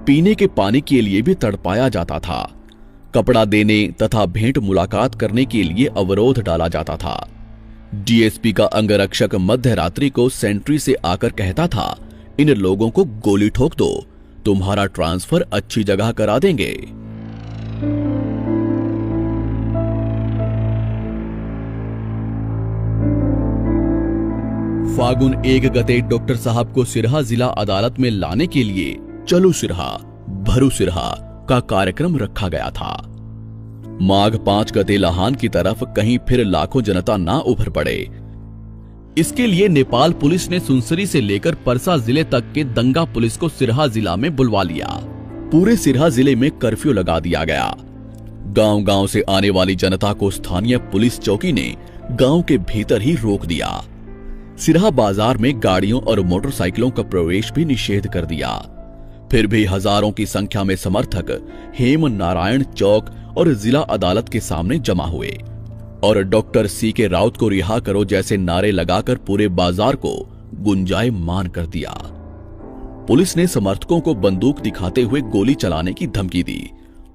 A: पीने के पानी के लिए भी तड़पाया जाता था। कपड़ा देने तथा भेंट मुलाकात करने के लिए अवरोध डाला जाता था। डीएसपी का अंगरक्षक मध्य रात्रि को सेंट्री से आकर कहता था, इन लोगों को गोली ठोक दो, तुम्हारा ट्रांसफर अच्छी जगह करा देंगे। फागुन 1 गते डॉक्टर साहब को सिरहा जिला अदालत में लाने के लिए चलो सिरहा भरू सिरहा का कार्यक्रम रखा गया था। माघ 5 गते लाहान की तरफ कहीं फिर लाखों जनता ना उभर पड़े, इसके लिए नेपाल पुलिस ने सुनसरी से लेकर परसा जिले तक के दंगा पुलिस को सिरहा जिला में बुलवा लिया। पूरे सिरहा जिले में कर्फ्यू लगा दिया गया। गांव-गांव से आने वाली जनता को स्थानीय पुलिस चौकी ने गांव के भीतर ही रोक दिया। सिरहा बाजार में गाड़ियों और मोटरसाइकिलों का प्रवेश भी निषेध कर दिया। फिर भी हजारों की संख्या में समर्थक हेम नारायण चौक और जिला अदालत के सामने जमा हुए और डॉक्टर सीके राउत को रिहा करो जैसे नारे लगाकर पूरे बाजार को गुंजायमान कर दिया। पुलिस ने समर्थकों को बंदूक दिखाते हुए गोली चलाने की धमकी दी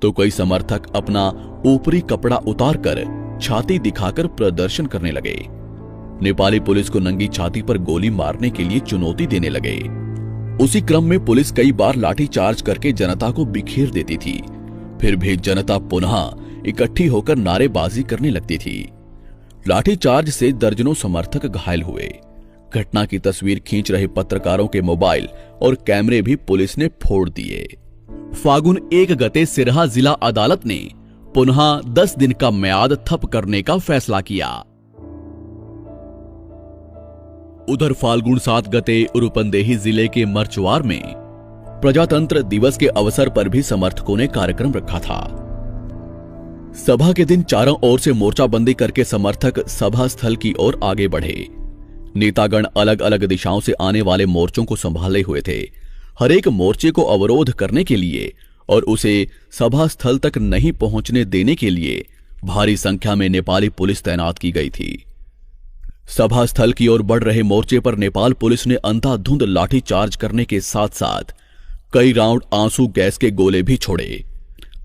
A: तो कई समर्थक अपना ऊपरी कपड़ा उतारकर छाती दिखाकर प्रदर्शन करने लगे। नेपाली पुलिस को नंगी छाती पर गोली मारने के लिए चुनौती देने लगे। उसी क्रम में पुलिस कई बार लाठीचार्ज करके जनता को बिखेर देती थी। फिर भी जनता पुनः इकट्ठी होकर नारेबाजी करने लगती थी। लाठीचार्ज से दर्जनों समर्थक घायल हुए। घटना की तस्वीर खींच रहे पत्रकारों के मोबाइल और कैमरे भी पुलिस ने फोड़ दिए। फागुन 1 गते सिरहा जिला अदालत ने पुनः 10 दिन का म्याद थप करने का फैसला किया। उधर फाल्गुन 7 गते रूपंदेही जिले के मरचवार में प्रजातंत्र दिवस के अवसर पर भी समर्थकों ने कार्यक्रम रखा था। सभा के दिन चारों ओर से मोर्चाबंदी करके समर्थक सभा स्थल की ओर आगे बढ़े। नेतागण अलग अलग दिशाओं से आने वाले मोर्चों को संभाले हुए थे। हर एक मोर्चे को अवरोध करने के लिए और उसे सभा स्थल तक नहीं पहुंचने देने के लिए भारी संख्या में नेपाली पुलिस तैनात की गई थी। सभा स्थल की ओर बढ़ रहे मोर्चे पर नेपाल पुलिस ने अंधाधुंध लाठीचार्ज करने के साथ साथ कई राउंड आंसू गैस के गोले भी छोड़े।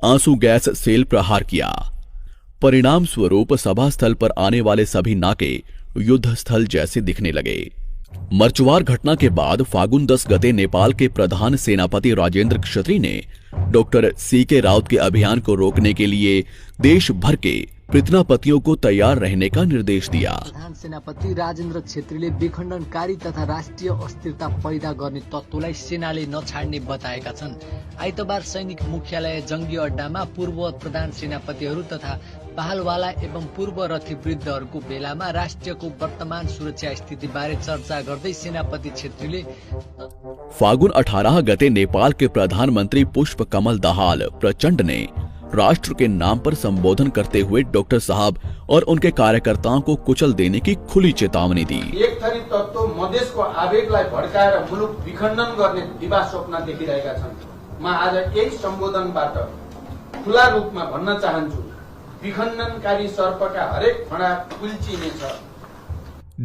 A: आंसू गैस सेल प्रहार किया। परिणाम स्वरूप सभा स्थल पर आने वाले सभी नाके युद्ध स्थल जैसे दिखने लगे। मरचवार घटना के बाद फागुन 10 गते नेपाल के प्रधान सेनापति राजेंद्र क्षत्री ने डॉक्टर सीके राउत के अभियान को रोकने के लिए देश भर के पृथनापतियों को तैयार रहने का निर्देश दिया।
N: प्रधान सेनापति राजेंद्र छेत्रीले विखण्डनकारी तथा राष्ट्रिय अस्थिरता पैदा गर्ने तत्त्वलाई सेनाले नछाड्ने बताएका छन्। आइतबार सैनिक मुख्यालय जंगी अड्डामा पूर्व प्रधान सेनापतिहरू तथा बहालवाला एवं पूर्व रथी वृद्धहरूको भेलामा राष्ट्रको वर्तमान सुरक्षा स्थिति बारे चर्चा गर्दै सेनापति छेत्रीले
A: फागुन 18 गते नेपाल के प्रधानमंत्री पुष्प कमल दाहाल प्रचंड ने राष्ट्र के नाम पर संबोधन करते हुए डॉक्टर साहब और उनके कार्यकर्ताओं को कुचल देने की खुली चेतावनी दी।
O: एक थरी तत्त्व मधेसको आवेगलाई भड्काएर मुलुक विखण्डन गर्ने दिवा स्वप्न देखिरहेका छन्। म आज यही सम्बोधनबाट खुला रूपमा भन्न चाहन्छु, विखण्डनकारी सर्पका हरेक फणा कुल्चिनेछ।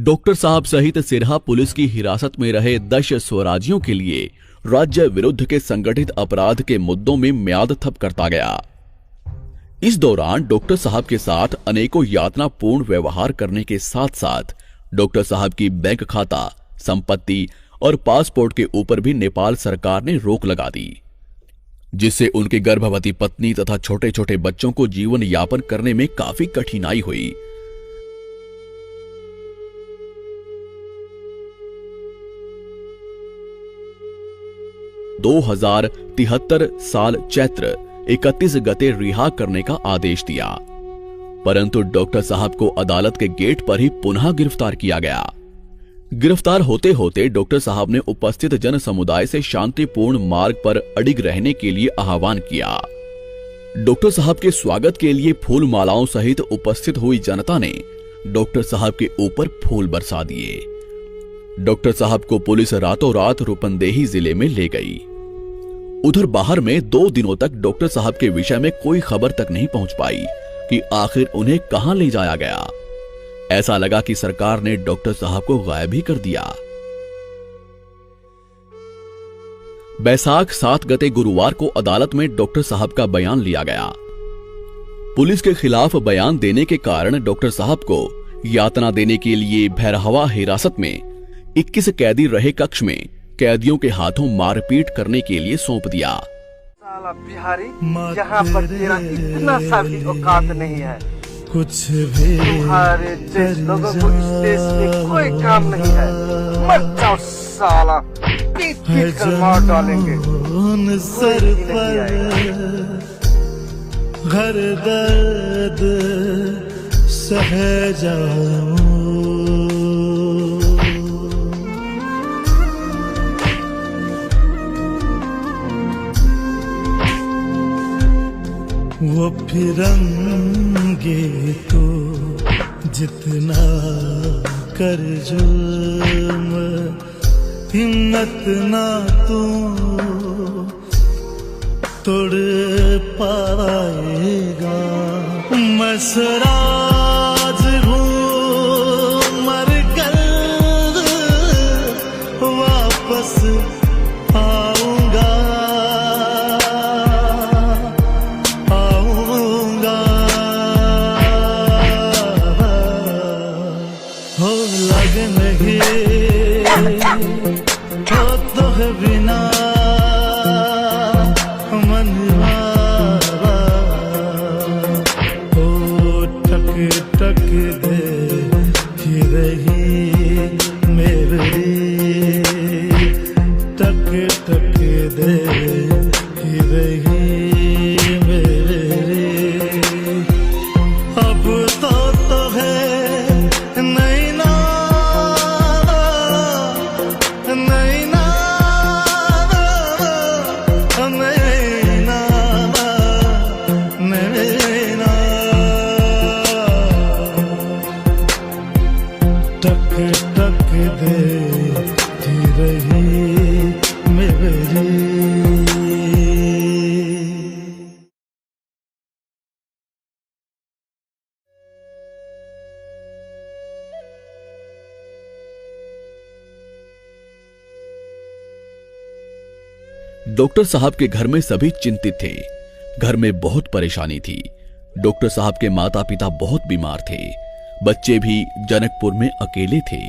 A: डॉक्टर साहब सहित सिरहा पुलिस की हिरासत में रहे 10 स्वराज्यों के लिए राज्य विरुद्ध के संगठित अपराध के मुद्दों में म्याद थप करता गया। इस दौरान डॉक्टर साहब के साथ अनेकों यातनापूर्ण व्यवहार करने के साथ साथ डॉक्टर साहब की बैंक खाता, संपत्ति और पासपोर्ट के ऊपर भी नेपाल सरकार ने रोक लगा दी, जिससे उनकी गर्भवती पत्नी तथा छोटे छोटे बच्चों को जीवन यापन करने में काफी कठिनाई हुई। (2073) साल चैत्र 31 गते रिहा करने का आदेश दिया, परंतु डॉक्टर साहब को अदालत के गेट पर ही पुनः गिरफ्तार किया गया। गिरफ्तार होते होते डॉक्टर साहब ने उपस्थित जन समुदाय से शांतिपूर्ण मार्ग पर अडिग रहने के लिए आह्वान किया। डॉक्टर साहब के स्वागत के लिए फूल मालाओं सहित उपस्थित हुई जनता ने डॉक्टर साहब के ऊपर फूल बरसा दिए। डॉक्टर साहब को पुलिस रातों रात रूपंदेही जिले में ले गई। उधर बाहर में 2 दिनों तक डॉक्टर साहब के विषय में कोई खबर तक नहीं पहुंच पाई कि आखिर उन्हें कहां ले जाया गया। ऐसा लगा कि सरकार ने डॉक्टर साहब को गायब ही कर दिया। बैसाख 7 गते गुरुवार को अदालत में डॉक्टर साहब का बयान लिया गया। पुलिस के खिलाफ बयान देने के कारण डॉक्टर साहब को यातना देने के लिए भैरहवा हिरासत में 21 कैदी रहे कक्ष में कैदियों के हाथों मारपीट करने के लिए सौंप दिया।
F: साला बिहारी, यहाँ पर तेरा इतना सा भी औकात नहीं है।
I: कुछ भी
F: तुम्हारे जैसे लोगों को इस देश में कोई काम नहीं है। मत जाओ साला, पीट पीट कर मार डालेंगे।
I: सर पर हर दर्द सह जाऊं, वो फिरंगे तो जितना कर जुल्म, हिम्मत ना तू तोड़ पाएगा। मैं सराज हूँ मर कर वापस आऊंगा, हो लग नहीं हो तो बिना मनवारा, हो टक टक दे ही रही मेरी, टक टक दे ही रही मेरी। अब तो है
A: डॉक्टर साहब के घर में सभी चिंतित थे। घर में बहुत परेशानी थी। डॉक्टर साहब के माता पिता बहुत बीमार थे। बच्चे भी जनकपुर में अकेले थे।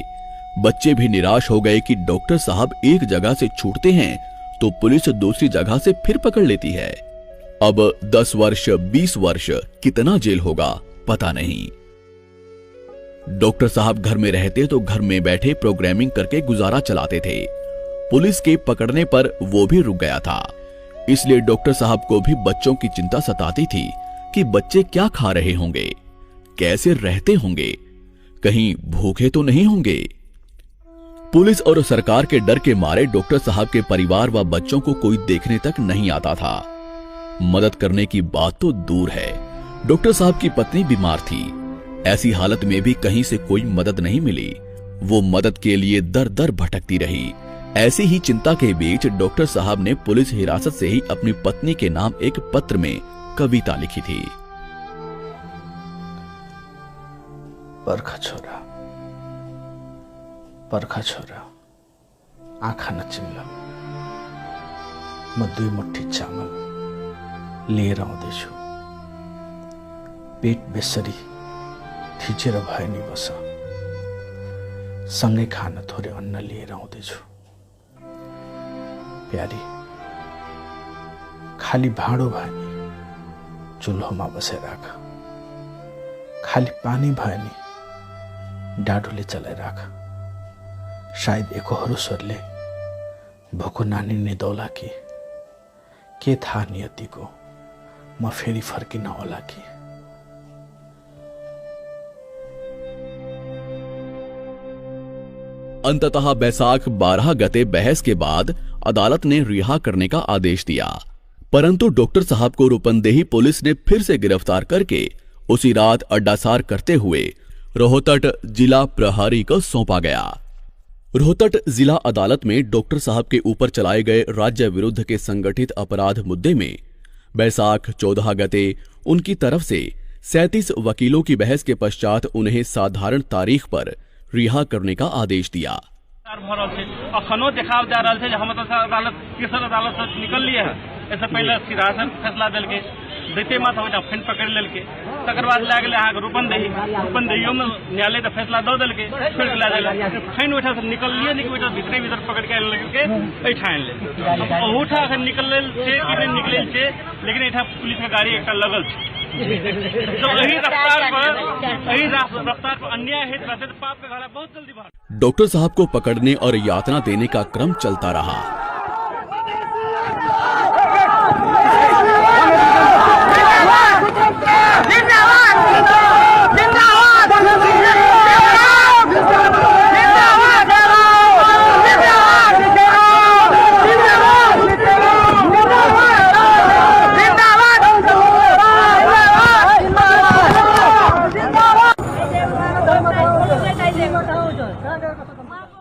A: बच्चे भी निराश हो गए कि डॉक्टर साहब एक जगह से छूटते हैं तो पुलिस दूसरी जगह से फिर पकड़ लेती है। अब 10 वर्ष 20 वर्ष कितना जेल होगा पता नहीं। डॉक्टर साहब घर में रहते तो घर में बैठे प्रोग्रामिंग करके गुजारा चलाते थे। पुलिस के पकड़ने पर वो भी रुक गया था। इसलिए डॉक्टर साहब को भी बच्चों की चिंता सताती थी कि बच्चे क्या खा रहे होंगे, कैसे रहते होंगे, कहीं भूखे तो नहीं होंगे। पुलिस और सरकार के डर के मारे डॉक्टर साहब के परिवार व बच्चों को कोई देखने तक नहीं आता था। मदद करने की बात तो दूर है। डॉक्टर साहब की पत्नी बीमार थी। ऐसी हालत में भी कहीं से कोई मदद नहीं मिली। वो मदद के लिए दर दर भटकती रही। ऐसी ही चिंता के बीच डॉक्टर साहब ने पुलिस हिरासत से ही अपनी पत्नी के नाम एक पत्र में कविता लिखी थी।
P: पर्खा छोरा आँखा नचिम्ला, म 2 मुट्ठी चामल लिएर आउँदैछु। पेट बेसरी थिचेर भए नि बस, सँगै खान थोरै अन्न लिएर आउँदैछु। प्यारी खाली भाँडो भए नि चुल्होमा बसेर राख, खाली पानी भए नि डाडुले चलाइराख। सायद एकोहोरो स्वरले भोको नानी निदौला कि के थाहा नियतिको म फेरि फर्किन होला कि।
A: अंततः बैसाख 12 गते बहस के बाद अदालत ने रिहा करने का आदेश दिया, परंतु डॉक्टर साहब को रूपंदेही पुलिस ने फिर से गिरफ्तार करके उसी रात अड्डासार करते हुए रोहतट जिला प्रहरी को सौंपा गया। रोहतट जिला अदालत में डॉक्टर साहब के ऊपर चलाए गए राज्य विरुद्ध के संगठित अपराध मुद्दे में बैसाख 14 गते उनकी तरफ से 37 वकीलों की बहस के पश्चात उन्हें साधारण तारीख पर रिहा करने का आदेश दिया।
E: अखनो देखाव जा रहा है, हम अदालत किस अदालत से निकल लिए हैं।
L: ऐसे पहले सिरासन फैसला दिल के देते मत हो फैन पकड़ लेके तकर बाद ला गेल अहाँ रूपनदेहियो में न्यायालय का फैसला दो दिल के फिर ला दिल फैन उठा से निकलिए नहीं उठा भीतर पकड़ के लेके ऐठा आन ले ओठा अखन निकल छे कि नहीं निकल छे लेकिन ऐठा पुलिस का गाड़ी एक लगल छे तो यही रफ्तार पर अन्याय है तो पाप का घड़ा बहुत जल्दी भाग।
A: डॉक्टर साहब को पकड़ने और यातना देने का क्रम चलता रहा।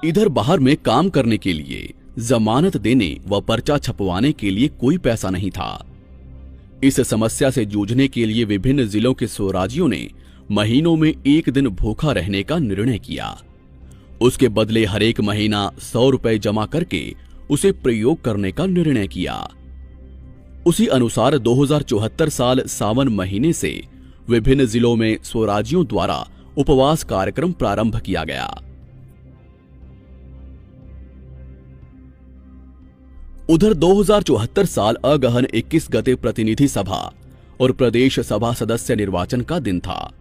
A: इधर बाहर में काम करने के लिए, जमानत देने व पर्चा छपवाने के लिए कोई पैसा नहीं था। इस समस्या से जूझने के लिए विभिन्न जिलों के स्वराजियों ने महीनों में एक दिन भूखा रहने का निर्णय किया। उसके बदले हर एक महीना 100 रुपए जमा करके उसे प्रयोग करने का निर्णय किया। उसी अनुसार 2074 साल सावन महीने से विभिन्न जिलों में स्वराजियों द्वारा उपवास कार्यक्रम प्रारंभ किया गया। उधर 2074 साल अगहन 21 गते प्रतिनिधि सभा और प्रदेश सभा सदस्य निर्वाचन का दिन था।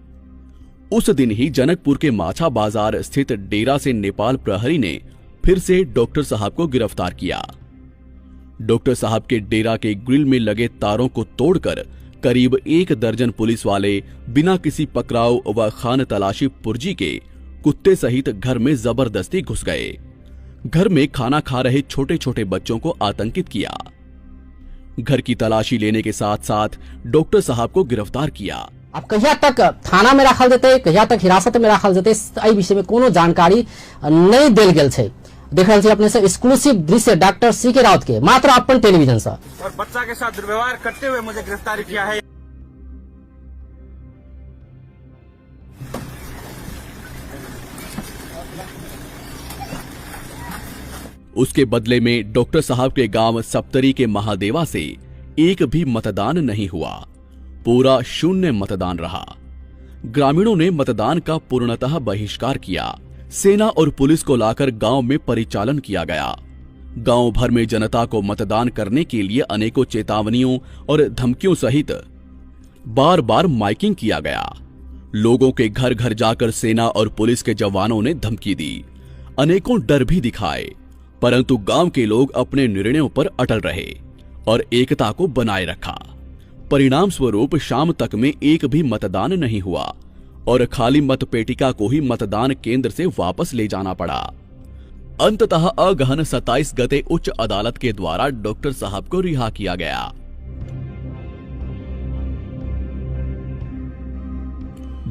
A: उस दिन ही जनकपुर के माछा बाजार स्थित डेरा से नेपाल प्रहरी ने फिर से डॉक्टर साहब को गिरफ्तार किया। डॉक्टर साहब के डेरा के ग्रिल में लगे तारों को तोड़कर करीब 1 दर्जन पुलिस वाले बिना किसी पकड़ाव व खान तलाशी पुर्जी के कुत्ते सहित घर में जबरदस्ती घुस गए। घर में खाना खा रहे छोटे छोटे बच्चों को आतंकित किया। घर की तलाशी लेने के साथ साथ डॉक्टर साहब को गिरफ्तार किया।
K: अब कहिया तक थाना में रखल जेते, कहिया तक हिरासत में रखल जेते, एहि विषय में कोनो जानकारी नहीं देल गेल छै। देख रहल छी अपने से एक्सक्लूसिव दृश्य डॉक्टर सीके राउत के मात्र अपन टेलीविजन से।
L: और बच्चा के साथ दुर्व्यवहार करते हुए मुझे गिरफ्तार किया है।
A: उसके बदले में डॉक्टर साहब के गांव सप्तरी के महादेवा से एक भी मतदान नहीं हुआ। पूरा शून्य मतदान रहा। ग्रामीणों ने मतदान का पूर्णतः बहिष्कार किया। सेना और पुलिस को लाकर गांव में परिचालन किया गया। गांव भर में जनता को मतदान करने के लिए अनेकों चेतावनियों और धमकियों सहित बार बार माइकिंग किया गया। लोगों के घर घर जाकर सेना और पुलिस के जवानों ने धमकी दी। अनेकों डर भी दिखाए, परंतु गांव के लोग अपने निर्णयों पर अटल रहे और एकता को बनाए रखा। परिणाम स्वरूप शाम तक में एक भी मतदान नहीं हुआ और खाली मतपेटिका को ही मतदान केंद्र से वापस ले जाना पड़ा। अंततः अगहन 27 गते उच्च अदालत के द्वारा डॉक्टर साहब को रिहा किया गया।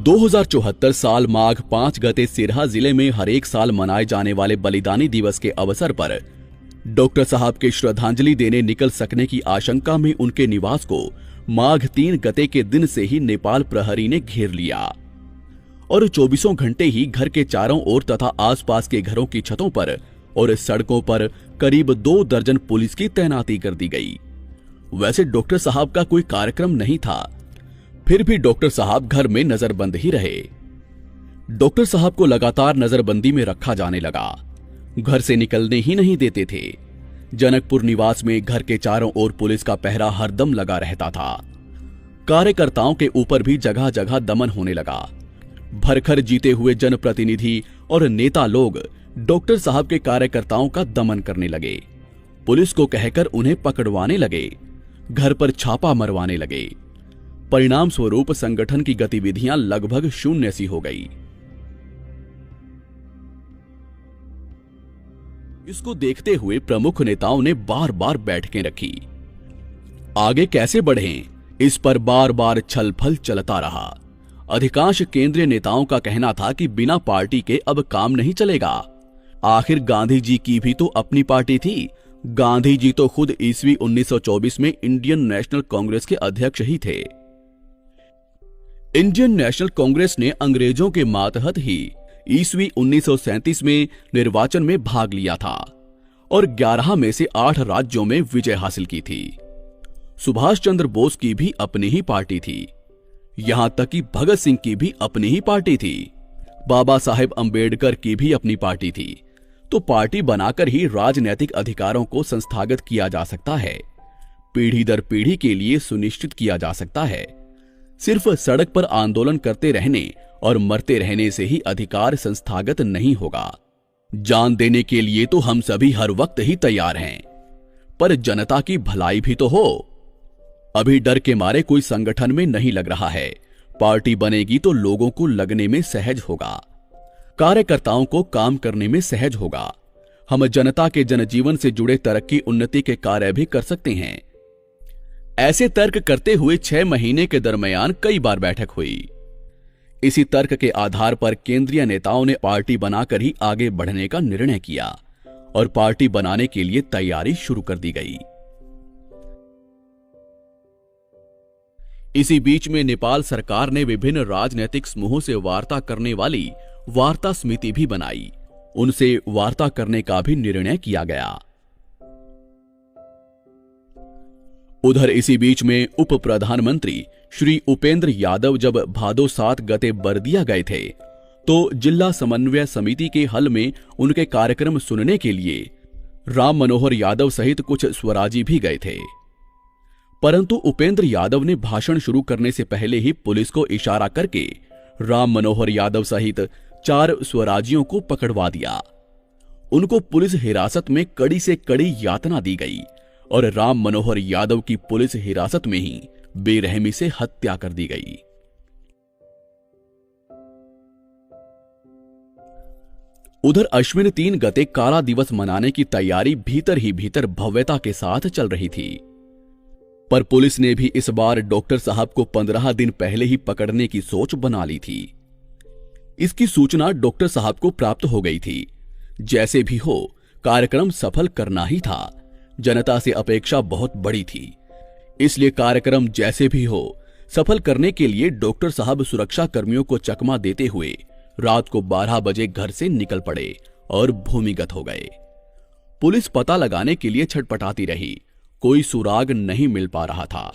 A: – 2074 साल माघ 5 गते सिरहा जिले में हर एक साल मनाए जाने वाले बलिदानी दिवस के अवसर पर डॉक्टर साहब के श्रद्धांजलि देने निकल सकने की आशंका में उनके निवास को माघ 3 गते के दिन से ही नेपाल प्रहरी ने घेर लिया और 24 घंटे ही घर के चारों ओर तथा आसपास के घरों की छतों पर और सड़कों पर करीब 2 दर्जन पुलिस की तैनाती कर दी गई। वैसे डॉक्टर साहब का कोई कार्यक्रम नहीं था, फिर भी डॉक्टर साहब घर में नजरबंद ही रहे। डॉक्टर साहब को लगातार नजरबंदी में रखा जाने लगा। घर से निकलने ही नहीं देते थे। जनकपुर निवास में घर के चारों ओर पुलिस का पहरा हरदम लगा रहता था। कार्यकर्ताओं के ऊपर भी जगह जगह दमन होने लगा। भरखर जीते हुए जनप्रतिनिधि और नेता लोग डॉक्टर साहब के कार्यकर्ताओं का दमन करने लगे। पुलिस को कहकर उन्हें पकड़वाने लगे, घर पर छापा मरवाने लगे। परिणाम स्वरूप संगठन की गतिविधियां लगभग शून्य सी हो गई। इसको देखते हुए प्रमुख नेताओं ने बार बार बैठकें रखी। आगे कैसे बढ़ें, इस पर बार बार छलफल चलता रहा। अधिकांश केंद्रीय नेताओं का कहना था कि बिना पार्टी के अब काम नहीं चलेगा। आखिर गांधी जी की भी तो अपनी पार्टी थी। गांधी जी तो खुद ईस्वी 1924 में इंडियन नेशनल कांग्रेस के अध्यक्ष ही थे। इंडियन नेशनल कांग्रेस ने अंग्रेजों के मातहत ही ईस्वी 1937 में निर्वाचन में भाग लिया था और 11 में से 8 राज्यों में विजय हासिल की थी। सुभाष चंद्र बोस की भी अपनी ही पार्टी थी। यहां तक कि भगत सिंह की भी अपनी ही पार्टी थी। बाबा साहेब अंबेडकर की भी अपनी पार्टी थी। तो पार्टी बनाकर ही राजनीतिक अधिकारों को संस्थागत किया जा सकता है, पीढ़ी दर पीढ़ी के लिए सुनिश्चित किया जा सकता है। सिर्फ सड़क पर आंदोलन करते रहने और मरते रहने से ही अधिकार संस्थागत नहीं होगा। जान देने के लिए तो हम सभी हर वक्त ही तैयार हैं, पर जनता की भलाई भी तो हो। अभी डर के मारे कोई संगठन में नहीं लग रहा है। पार्टी बनेगी तो लोगों को लगने में सहज होगा, कार्यकर्ताओं को काम करने में सहज होगा। हम जनता के जनजीवन से जुड़े तरक्की उन्नति के कार्य भी कर सकते हैं। ऐसे तर्क करते हुए 6 महीने के दरमियान कई बार बैठक हुई। इसी तर्क के आधार पर केंद्रीय नेताओं ने पार्टी बनाकर ही आगे बढ़ने का निर्णय किया और पार्टी बनाने के लिए तैयारी शुरू कर दी गई। इसी बीच में नेपाल सरकार ने विभिन्न राजनीतिक समूहों से वार्ता करने वाली वार्ता समिति भी बनाई। उनसे वार्ता करने का भी निर्णय किया गया। उधर इसी बीच में उप प्रधानमंत्री श्री उपेंद्र यादव जब भादो 7 गते बर्दिया गए थे तो जिला समन्वय समिति के हल में उनके कार्यक्रम सुनने के लिए राम मनोहर यादव सहित कुछ स्वराजी भी गए थे। परंतु उपेंद्र यादव ने भाषण शुरू करने से पहले ही पुलिस को इशारा करके राम मनोहर यादव सहित 4 स्वराजियों को पकड़वा दिया। उनको पुलिस हिरासत में कड़ी से कड़ी यातना दी गई और राम मनोहर यादव की पुलिस हिरासत में ही बेरहमी से हत्या कर दी गई। उधर अश्विन 3 गते काला दिवस मनाने की तैयारी भीतर ही भीतर भव्यता के साथ चल रही थी, पर पुलिस ने भी इस बार डॉक्टर साहब को 15 दिन पहले ही पकड़ने की सोच बना ली थी। इसकी सूचना डॉक्टर साहब को प्राप्त हो गई थी। जैसे भी हो कार्यक्रम सफल करना ही था। जनता से अपेक्षा बहुत बड़ी थी, इसलिए कार्यक्रम जैसे भी हो सफल करने के लिए डॉक्टर साहब सुरक्षा कर्मियों को चकमा देते हुए रात को 12 बजे घर से निकल पड़े और भूमिगत हो गए। पुलिस पता लगाने के लिए छटपटाती रही, कोई सुराग नहीं मिल पा रहा था।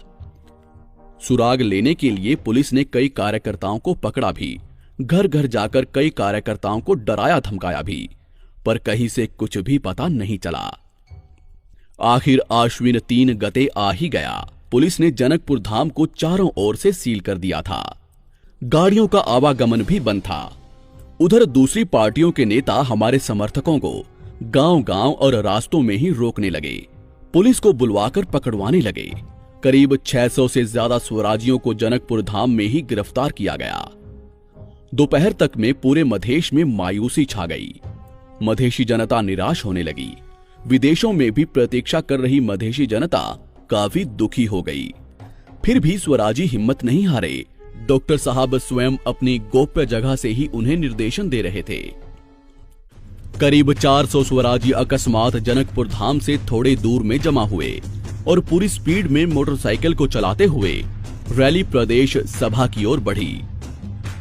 A: सुराग लेने के लिए पुलिस ने कई कार्यकर्ताओं को पकड़ा भी, घर घर जाकर कई कार्यकर्ताओं को डराया धमकाया भी, पर कहीं से कुछ भी पता नहीं चला। आखिर आश्विन 3 गते आ ही गया। पुलिस ने जनकपुर धाम को चारों ओर से सील कर दिया था। गाड़ियों का आवागमन भी बंद था। उधर दूसरी पार्टियों के नेता हमारे समर्थकों को गांव-गांव और रास्तों में ही रोकने लगे, पुलिस को बुलवाकर पकड़वाने लगे। करीब 600 से ज्यादा स्वराजियों को जनकपुर धाम में ही गिरफ्तार किया गया। दोपहर तक में पूरे मधेश में मायूसी छा गई। मधेशी जनता निराश होने लगी। विदेशों में भी प्रतीक्षा कर रही मधेशी जनता काफी दुखी हो गई। फिर भी स्वराजी हिम्मत नहीं हारे। डॉक्टर साहब स्वयं अपनी गोप्य जगह से ही उन्हें निर्देशन दे रहे थे। करीब 400 स्वराजी अकस्मात जनकपुर धाम से थोड़े दूर में जमा हुए और पूरी स्पीड में मोटरसाइकिल को चलाते हुए रैली प्रदेश सभा की ओर बढ़ी।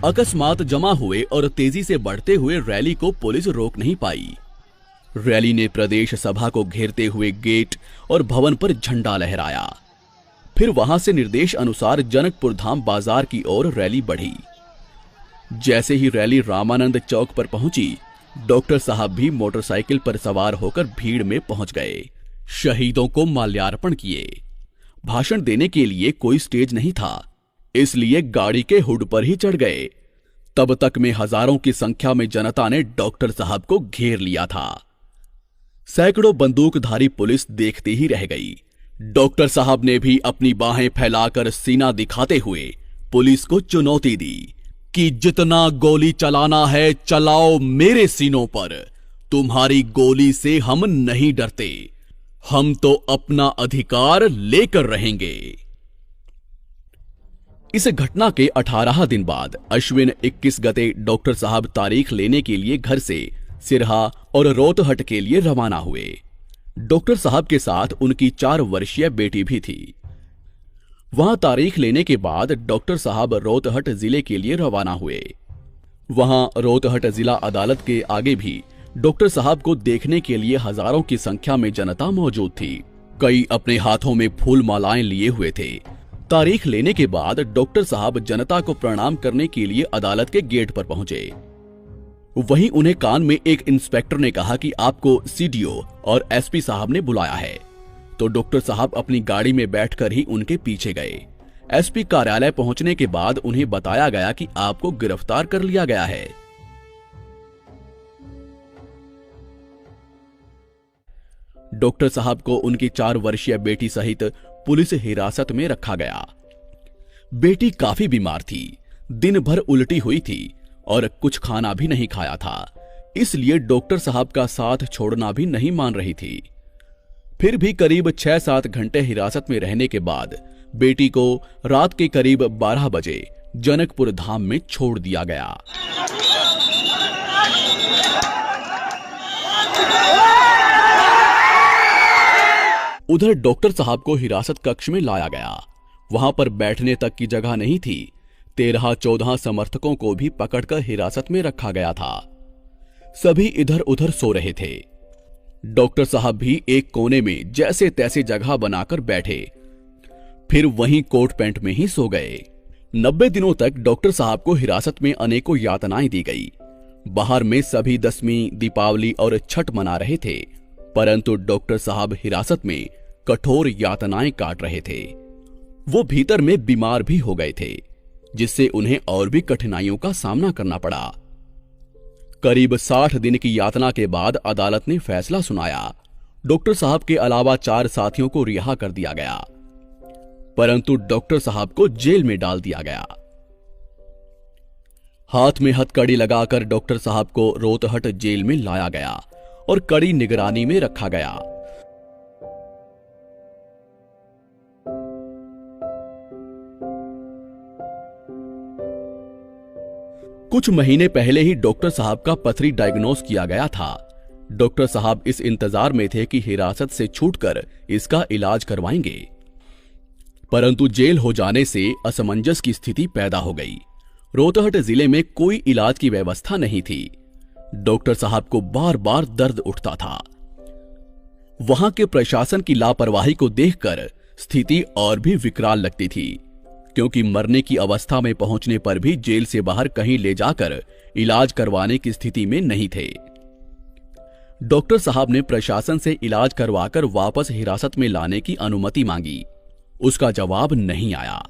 A: अकस्मात जमा हुए और तेजी से बढ़ते हुए रैली को पुलिस रोक नहीं पाई। रैली ने प्रदेश सभा को घेरते हुए गेट और भवन पर झंडा लहराया। फिर वहां से निर्देश अनुसार जनकपुर धाम बाजार की ओर रैली बढ़ी। जैसे ही रैली रामानंद चौक पर पहुंची, डॉक्टर साहब भी मोटरसाइकिल पर सवार होकर भीड़ में पहुंच गए। शहीदों को माल्यार्पण किए। भाषण देने के लिए कोई स्टेज नहीं था, इसलिए गाड़ी के हुड पर ही चढ़ गए। तब तक में हजारों की संख्या में जनता ने डॉक्टर साहब को घेर लिया था। सैकड़ों बंदूकधारी पुलिस देखते ही रह गई। डॉक्टर साहब ने भी अपनी बाहें फैलाकर सीना दिखाते हुए पुलिस को चुनौती दी कि जितना गोली चलाना है चलाओ मेरे सीनों पर, तुम्हारी गोली से हम नहीं डरते, हम तो अपना अधिकार लेकर रहेंगे। इस घटना के 18 दिन बाद अश्विन 21 गते डॉक्टर साहब तारीख लेने के लिए घर से सिरहा और रोहतहट के लिए रवाना हुए। डॉक्टर साहब के साथ उनकी 4 वर्षीय बेटी भी थी। वहां तारीख लेने के बाद डॉक्टर साहब रोहतहट जिले के लिए रवाना हुए। वहां रोहतहट जिला अदालत के आगे भी डॉक्टर साहब को देखने के लिए हजारों की संख्या में जनता मौजूद थी। कई अपने हाथों में फूल मालाएं लिए हुए थे। तारीख लेने के बाद डॉक्टर साहब जनता को प्रणाम करने के लिए अदालत के गेट पर पहुंचे। वहीं उन्हें कान में एक इंस्पेक्टर ने कहा कि आपको सीडीओ और एसपी साहब ने बुलाया है। तो डॉक्टर साहब अपनी गाड़ी में बैठकर ही उनके पीछे गए। एसपी कार्यालय पहुंचने के बाद उन्हें बताया गया कि आपको गिरफ्तार कर लिया गया है। डॉक्टर साहब को उनकी 4 वर्षीय बेटी सहित पुलिस हिरासत में रखा गया। बेटी काफी बीमार थी, दिन भर उल्टी हुई थी और कुछ खाना भी नहीं खाया था, इसलिए डॉक्टर साहब का साथ छोड़ना भी नहीं मान रही थी। फिर भी करीब 6-7 घंटे हिरासत में रहने के बाद बेटी को रात के करीब 12 बजे जनकपुर धाम में छोड़ दिया गया। उधर डॉक्टर साहब को हिरासत कक्ष में लाया गया। वहां पर बैठने तक की जगह नहीं थी। 13-14 समर्थकों को भी पकड़कर हिरासत में रखा गया था। सभी इधर उधर सो रहे थे। डॉक्टर साहब भी एक कोने में जैसे तैसे जगह बनाकर बैठे, फिर वहीं कोट पैंट में ही सो गए। 90 दिनों तक डॉक्टर साहब को हिरासत में अनेकों यातनाएं दी गई। बाहर में सभी दसवीं, दीपावली और छठ मना रहे थे, परंतु डॉक्टर साहब हिरासत में कठोर यातनाएं काट रहे थे। वो भीतर में बीमार भी हो गए थे, जिससे उन्हें और भी कठिनाइयों का सामना करना पड़ा। करीब 60 दिन की यातना के बाद अदालत ने फैसला सुनाया। डॉक्टर साहब के अलावा 4 साथियों को रिहा कर दिया गया, परंतु डॉक्टर साहब को जेल में डाल दिया गया। हाथ में हथकड़ी लगाकर डॉक्टर साहब को रोहतहट जेल में लाया गया और कड़ी निगरानी में रखा गया। कुछ महीने पहले ही डॉक्टर साहब का पथरी डायग्नोस किया गया था। डॉक्टर साहब इस इंतजार में थे कि हिरासत से छूटकर इसका इलाज करवाएंगे, परंतु जेल हो जाने से असमंजस की स्थिति पैदा हो गई। रोहतहट जिले में कोई इलाज की व्यवस्था नहीं थी। डॉक्टर साहब को बार बार दर्द उठता था। वहां के प्रशासन की लापरवाही को देखकर स्थिति और भी विकराल लगती थी, क्योंकि मरने की अवस्था में पहुंचने पर भी जेल से बाहर कहीं ले जाकर इलाज करवाने की स्थिति में नहीं थे। डॉक्टर साहब ने प्रशासन से इलाज करवाकर वापस हिरासत में लाने की अनुमति मांगी। उसका जवाब नहीं आया,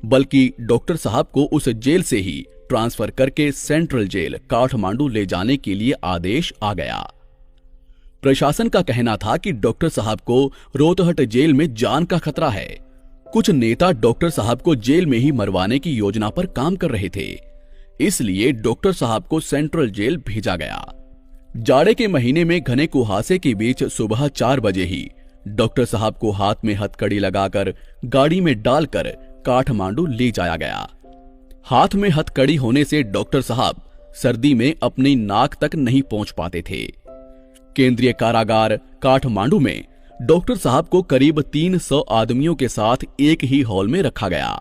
A: बल्कि डॉक्टर साहब को उस जेल से ही ट्रांसफर करके सेंट्रल जेल काठमांडू ले जाने के लिए आदेश आ गया। प्रशासन का कहना था कि डॉक्टर साहब को रोहतहट जेल में जान का खतरा है। कुछ नेता डॉक्टर साहब को जेल में ही मरवाने की योजना पर काम कर रहे थे, इसलिए डॉक्टर साहब को सेंट्रल जेल भेजा गया। जाड़े के महीने में घने कुहासे के बीच सुबह 4 बजे ही डॉक्टर साहब को हाथ में हथकड़ी लगाकर गाड़ी में डालकर काठमांडू ले जाया गया। हाथ में हथकड़ी होने से डॉक्टर साहब सर्दी में अपनी नाक तक नहीं पहुंच पाते थे। केंद्रीय कारागार काठमांडू में डॉक्टर साहब को करीब 300 आदमियों के साथ एक ही हॉल में रखा गया।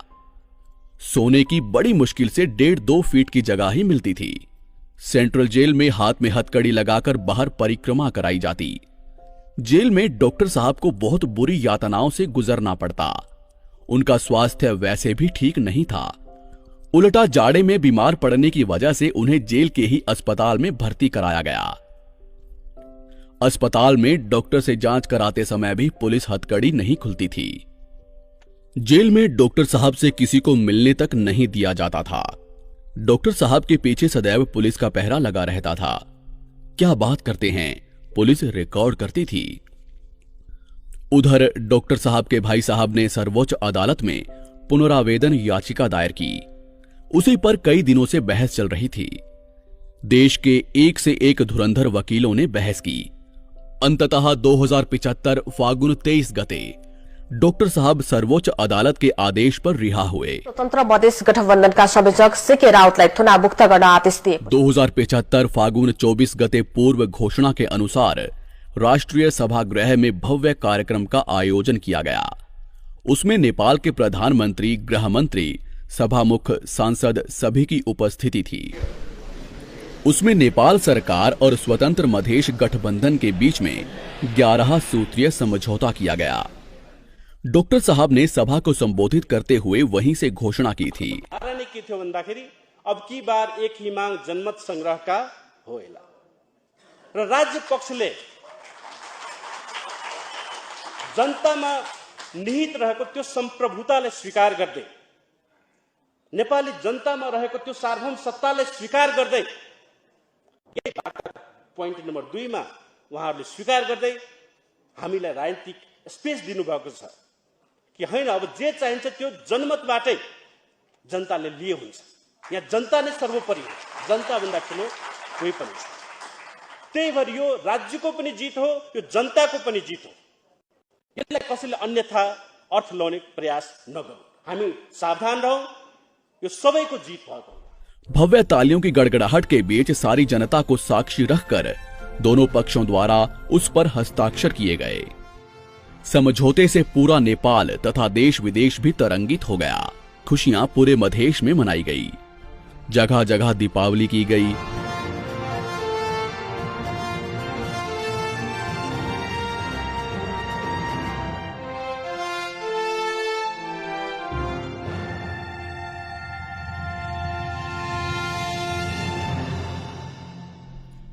A: सोने की बड़ी मुश्किल से 1.5-2 फीट की जगह ही मिलती थी। सेंट्रल जेल में हाथ में हथकड़ी लगाकर बाहर परिक्रमा कराई जाती। जेल में डॉक्टर साहब को बहुत बुरी यातनाओं से गुजरना पड़ता। उनका स्वास्थ्य वैसे भी ठीक नहीं था। उल्टा जाड़े में बीमार पड़ने की वजह से उन्हें जेल के ही अस्पताल में भर्ती कराया गया। अस्पताल में डॉक्टर से जांच कराते समय भी पुलिस हथकड़ी नहीं खुलती थी। जेल में डॉक्टर साहब से किसी को मिलने तक नहीं दिया जाता था। डॉक्टर साहब के पीछे सदैव पुलिस का पहरा लगा रहता था। क्या बात करते हैं, पुलिस रिकॉर्ड करती थी। उधर डॉक्टर साहब के भाई साहब ने सर्वोच्च अदालत में पुनरावेदन याचिका दायर की। उसी पर कई दिनों से बहस चल रही थी। देश के एक से एक धुरंधर वकीलों ने बहस की। अंततः 2075 फागुन 23 गते डॉक्टर साहब सर्वोच्च अदालत के आदेश पर रिहा हुए।
Q: स्वतन्त्र मधेस गठबन्धनका संयोजक सीके राउतलाई थुनामुक्त गर्न आदेश दिए।
A: 2075 फागुन 24 गते पूर्व घोषणा के अनुसार राष्ट्रीय सभागृह में भव्य कार्यक्रम का आयोजन किया गया। उसमें नेपाल के प्रधानमंत्री, गृह मंत्री, सभामुख, सांसद सभी की उपस्थिति थी। उसमें नेपाल सरकार और स्वतंत्र मधेश गठबंधन के बीच में 11 सूत्रीय समझौता किया गया। डॉक्टर साहब ने सभा को संबोधित करते हुए वहीं से घोषणा की थी।
R: के थियो भन्दाखेरि अब की बार एक ही मांग जनमत संग्रहका होएला र राज्य पक्षले जनतामा निहित रहेको त्यो सम्प्रभुतालाई स्वीकार गर्दै, नेपाली जनतामा रहेको त्यो सार्वभौम सत्तालाई स्वीकार गर्दै, पोइन्ट नम्बर 2 मा उहाँहरूले स्वीकार गर्दै हामीलाई राजनीतिक स्पेस दिनुभएको छ कि हैन, अब जे चाहिन्छ त्यो जनमतबाटै जनताले लिए हुन्छ। यहाँ जनता नै सर्वोपरि हो, जनता भन्दा ठुलो कोही पनि छैन। त्यही भएर यो राज्यको पनि जित हो, यो जनताको पनि जित हो। यसलाई कसैले अन्यथा अर्थ लाउने प्रयास नगरौँ, हामी सावधान रहौं, यो सबैको जीत भएको।
A: भव्य तालियों की गड़गड़ाहट के बीच सारी जनता को साक्षी रखकर दोनों पक्षों द्वारा उस पर हस्ताक्षर किए गए। समझौते से पूरा नेपाल तथा देश विदेश भी तरंगित हो गया। खुशियां पूरे मधेश में मनाई गई, जगह जगह दीपावली की गई।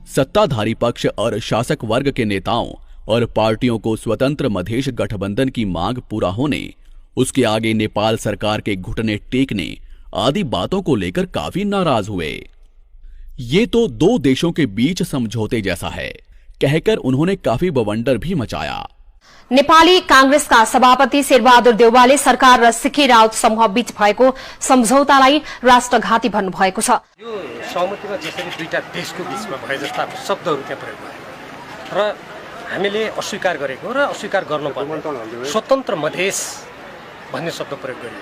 A: सत्ताधारी पक्ष और शासक वर्ग के नेताओं और पार्टियों को स्वतंत्र मधेश गठबंधन की मांग पूरा होने, उसके आगे नेपाल सरकार के घुटने टेकने आदि बातों को लेकर काफी नाराज हुए। ये तो दो देशों के बीच समझौते जैसा है कहकर उन्होंने काफी बवंडर भी मचाया।
Q: नेपाली कांग्रेसका सभापति शेरबहादुर देउवाले सरकार र सिके राउत समूह बीच भएको सम्झौतालाई राष्ट्रघाती भन्नुभएको छ।
S: यो सहमतिमा जसरी दुईटा देशको बीचमा भए जस्ता शब्दहरू त्यहाँ प्रयोग भयो र हामीले अस्वीकार गरेको र अस्वीकार गर्नुपर्ने स्वतन्त्र मधेस भन्ने शब्द प्रयोग गरियो।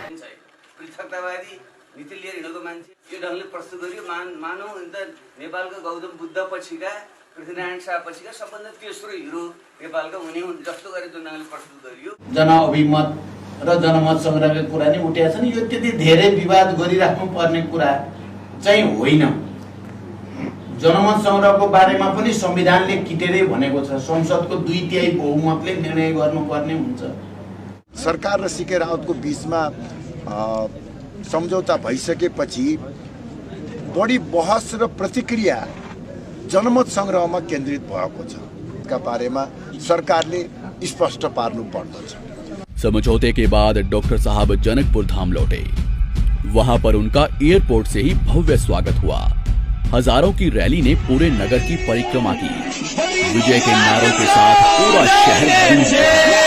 T: पृथकतावादी नीति लिएर हिँडेको मान्छे यो ढङ्गले प्रस्तुत गरियो। मानौ नेपालको गौतम बुद्ध पछिका पृथ्वीनारायण शाह पछिका सबभन्दा तेस्रो हिरो नेपालका हुने जस्तो गरी जुन ढङ्गले प्रस्तुत गरियो।
U: जनअभिमत र जनमत संग्रहको कुरा नै उठेका छन्। यो त्यति धेरै विवाद गरिराख्नु पर्ने कुरा चाहिँ होइन। जनमत संग्रहको बारेमा पनि संविधानले किटेरै भनेको छ, संसदको 2/3 बहुमतले निर्णय गर्नुपर्ने हुन्छ।
V: सरकार र सिके राउतको बीचमा सम्झौता भइसकेपछि बढी बहस र प्रतिक्रिया जनमत संग्रहमा केन्द्रित भएको छ। का बारेमा सरकारले स्पष्ट पार्नु पर्दछ।
A: समझौते के बाद डॉक्टर साहब जनकपुर धाम लौटे। वहां पर उनका एयरपोर्ट से ही भव्य स्वागत हुआ। हजारों की रैली ने पूरे नगर की परिक्रमा की। विजय के नारों के साथ पूरा शहर गूंज गया।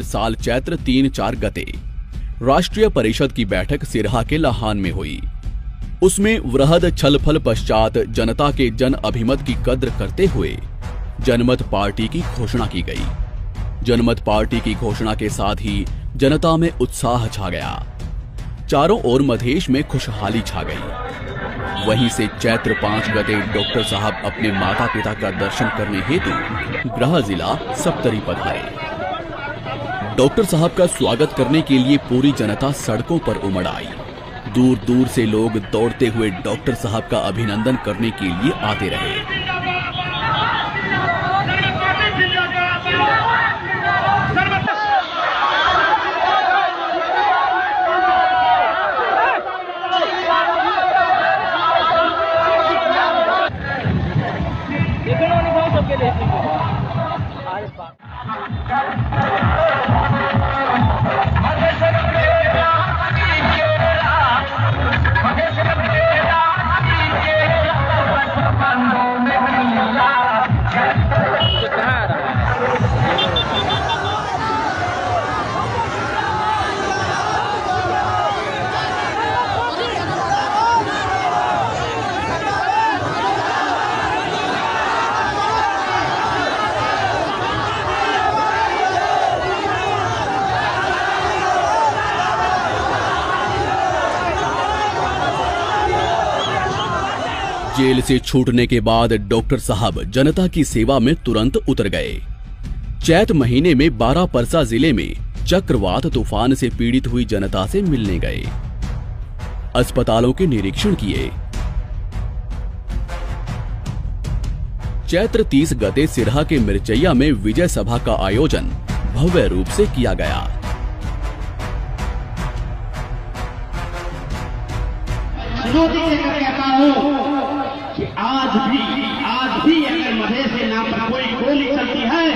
A: साल चैत्र 3-4 गते राष्ट्रीय परिषद की बैठक सिरहा के लाहान में हुई। उसमें वृहद छलफल पश्चात जनता के जन अभिमत की कद्र करते हुए जनमत पार्टी की घोषणा की गई। जनमत पार्टी की घोषणा के साथ ही जनता में उत्साह छा गया। चारों ओर मधेश में खुशहाली छा गई। वहीं से चैत्र 5 गते डॉक्टर साहब अपने माता पिता का दर्शन करने हेतु गृह जिला सप्तरी पधारे। डॉक्टर साहब का स्वागत करने के लिए पूरी जनता सड़कों पर उमड़ आई। दूर दूर से लोग दौड़ते हुए डॉक्टर साहब का अभिनंदन करने के लिए आते रहे। जेल से छूटने के बाद डॉक्टर साहब जनता की सेवा में तुरंत उतर गए। चैत महीने में 12 परसा जिले में चक्रवात तूफान से पीड़ित हुई जनता से मिलने गए, अस्पतालों के निरीक्षण किए। चैत्र 30 गते सिरहा के मिर्चैया में विजय सभा का आयोजन भव्य रूप से किया गया।
H: चुनौती देकर कहता हूं कि आज भी अगर मधे से नाम पर कोई गोली चलती है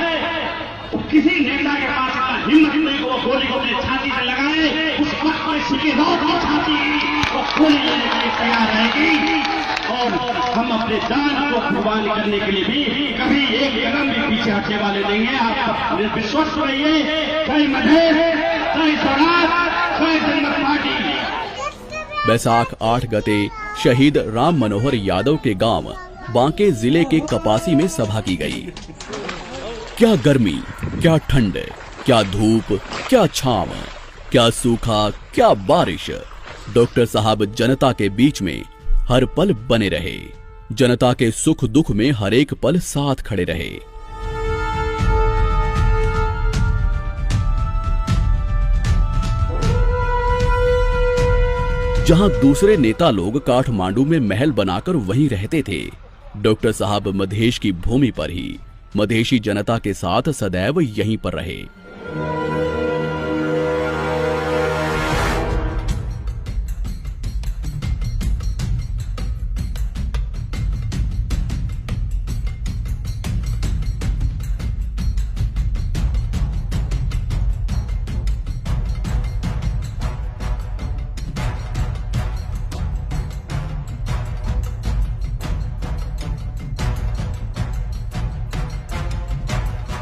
H: तो किसी नेता के पास इतना हिम्मत नहीं कि वो गोली को अपनी छाती से लगाए। उस वक्त में सीके राउत की छाती वो गोली लेने के लिए तैयार रहेगी और हम अपने जान को कुर्बान करने के लिए भी कभी एक कदम भी पीछे हटने वाले नहीं है। आप विश्वास रहिए। जय मधे, जय स्वराज, जय जनमत पार्टी।
A: बैसाख 8 गते शहीद राम मनोहर यादव के गांव बांके जिले के कपासी में सभा की गई। क्या गर्मी, क्या ठंड, क्या धूप, क्या छांव, क्या सूखा, क्या बारिश, डॉक्टर साहब जनता के बीच में हर पल बने रहे। जनता के सुख दुख में हर एक पल साथ खड़े रहे। जहां दूसरे नेता लोग काठमांडू में महल बनाकर वहीं रहते थे, डॉक्टर साहब मधेश की भूमि पर ही मधेशी जनता के साथ सदैव यहीं पर रहे।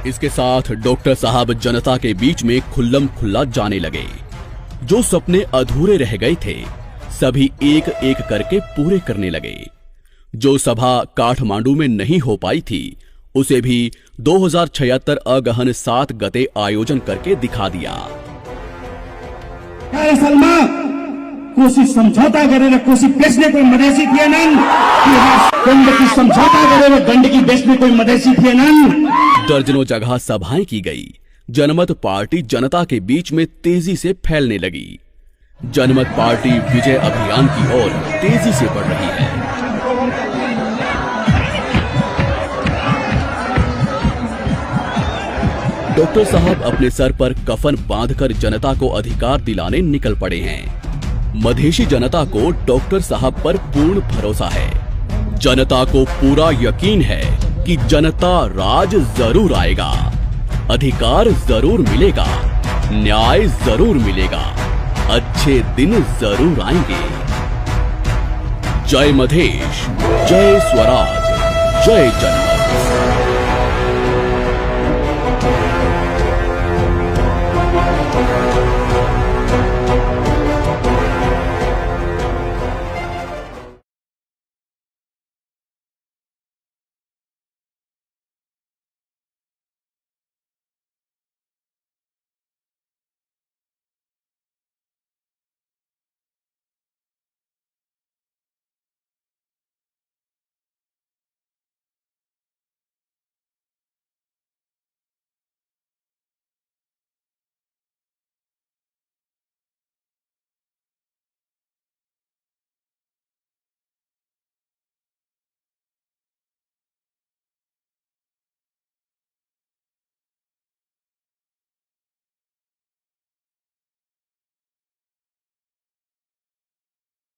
A: इसके साथ डॉक्टर साहब जनता के बीच में खुल्लम खुल्ला जाने लगे। जो सपने अधूरे रह गए थे सभी एक एक करके पूरे करने लगे। जो सभा काठमांडू में नहीं हो पाई थी उसे भी 2076 अगहन 7 गते आयोजन करके दिखा दिया।
H: कोशी समझौता गरेर कोशी बेच्ने कोही मधेसी थिएनन्, गण्डकी समझौता गरेर गण्डकी बेच्ने कोही मधेसी थिएनन्।
A: दर्जनों जगह सभाएं की गई। जनमत पार्टी जनता के बीच में तेजी से फैलने लगी। जनमत पार्टी विजय अभियान की ओर तेजी से बढ़ रही है। डॉक्टर साहब अपने सर पर कफन बांधकर जनता को अधिकार दिलाने निकल पड़े हैं। मधेशी जनता को डॉक्टर साहब पर पूर्ण भरोसा है। जनता को पूरा यकीन है कि जनता राज जरूर आएगा, अधिकार जरूर मिलेगा, न्याय जरूर मिलेगा, अच्छे दिन जरूर आएंगे। जय मधेश, जय स्वराज, जय जनता।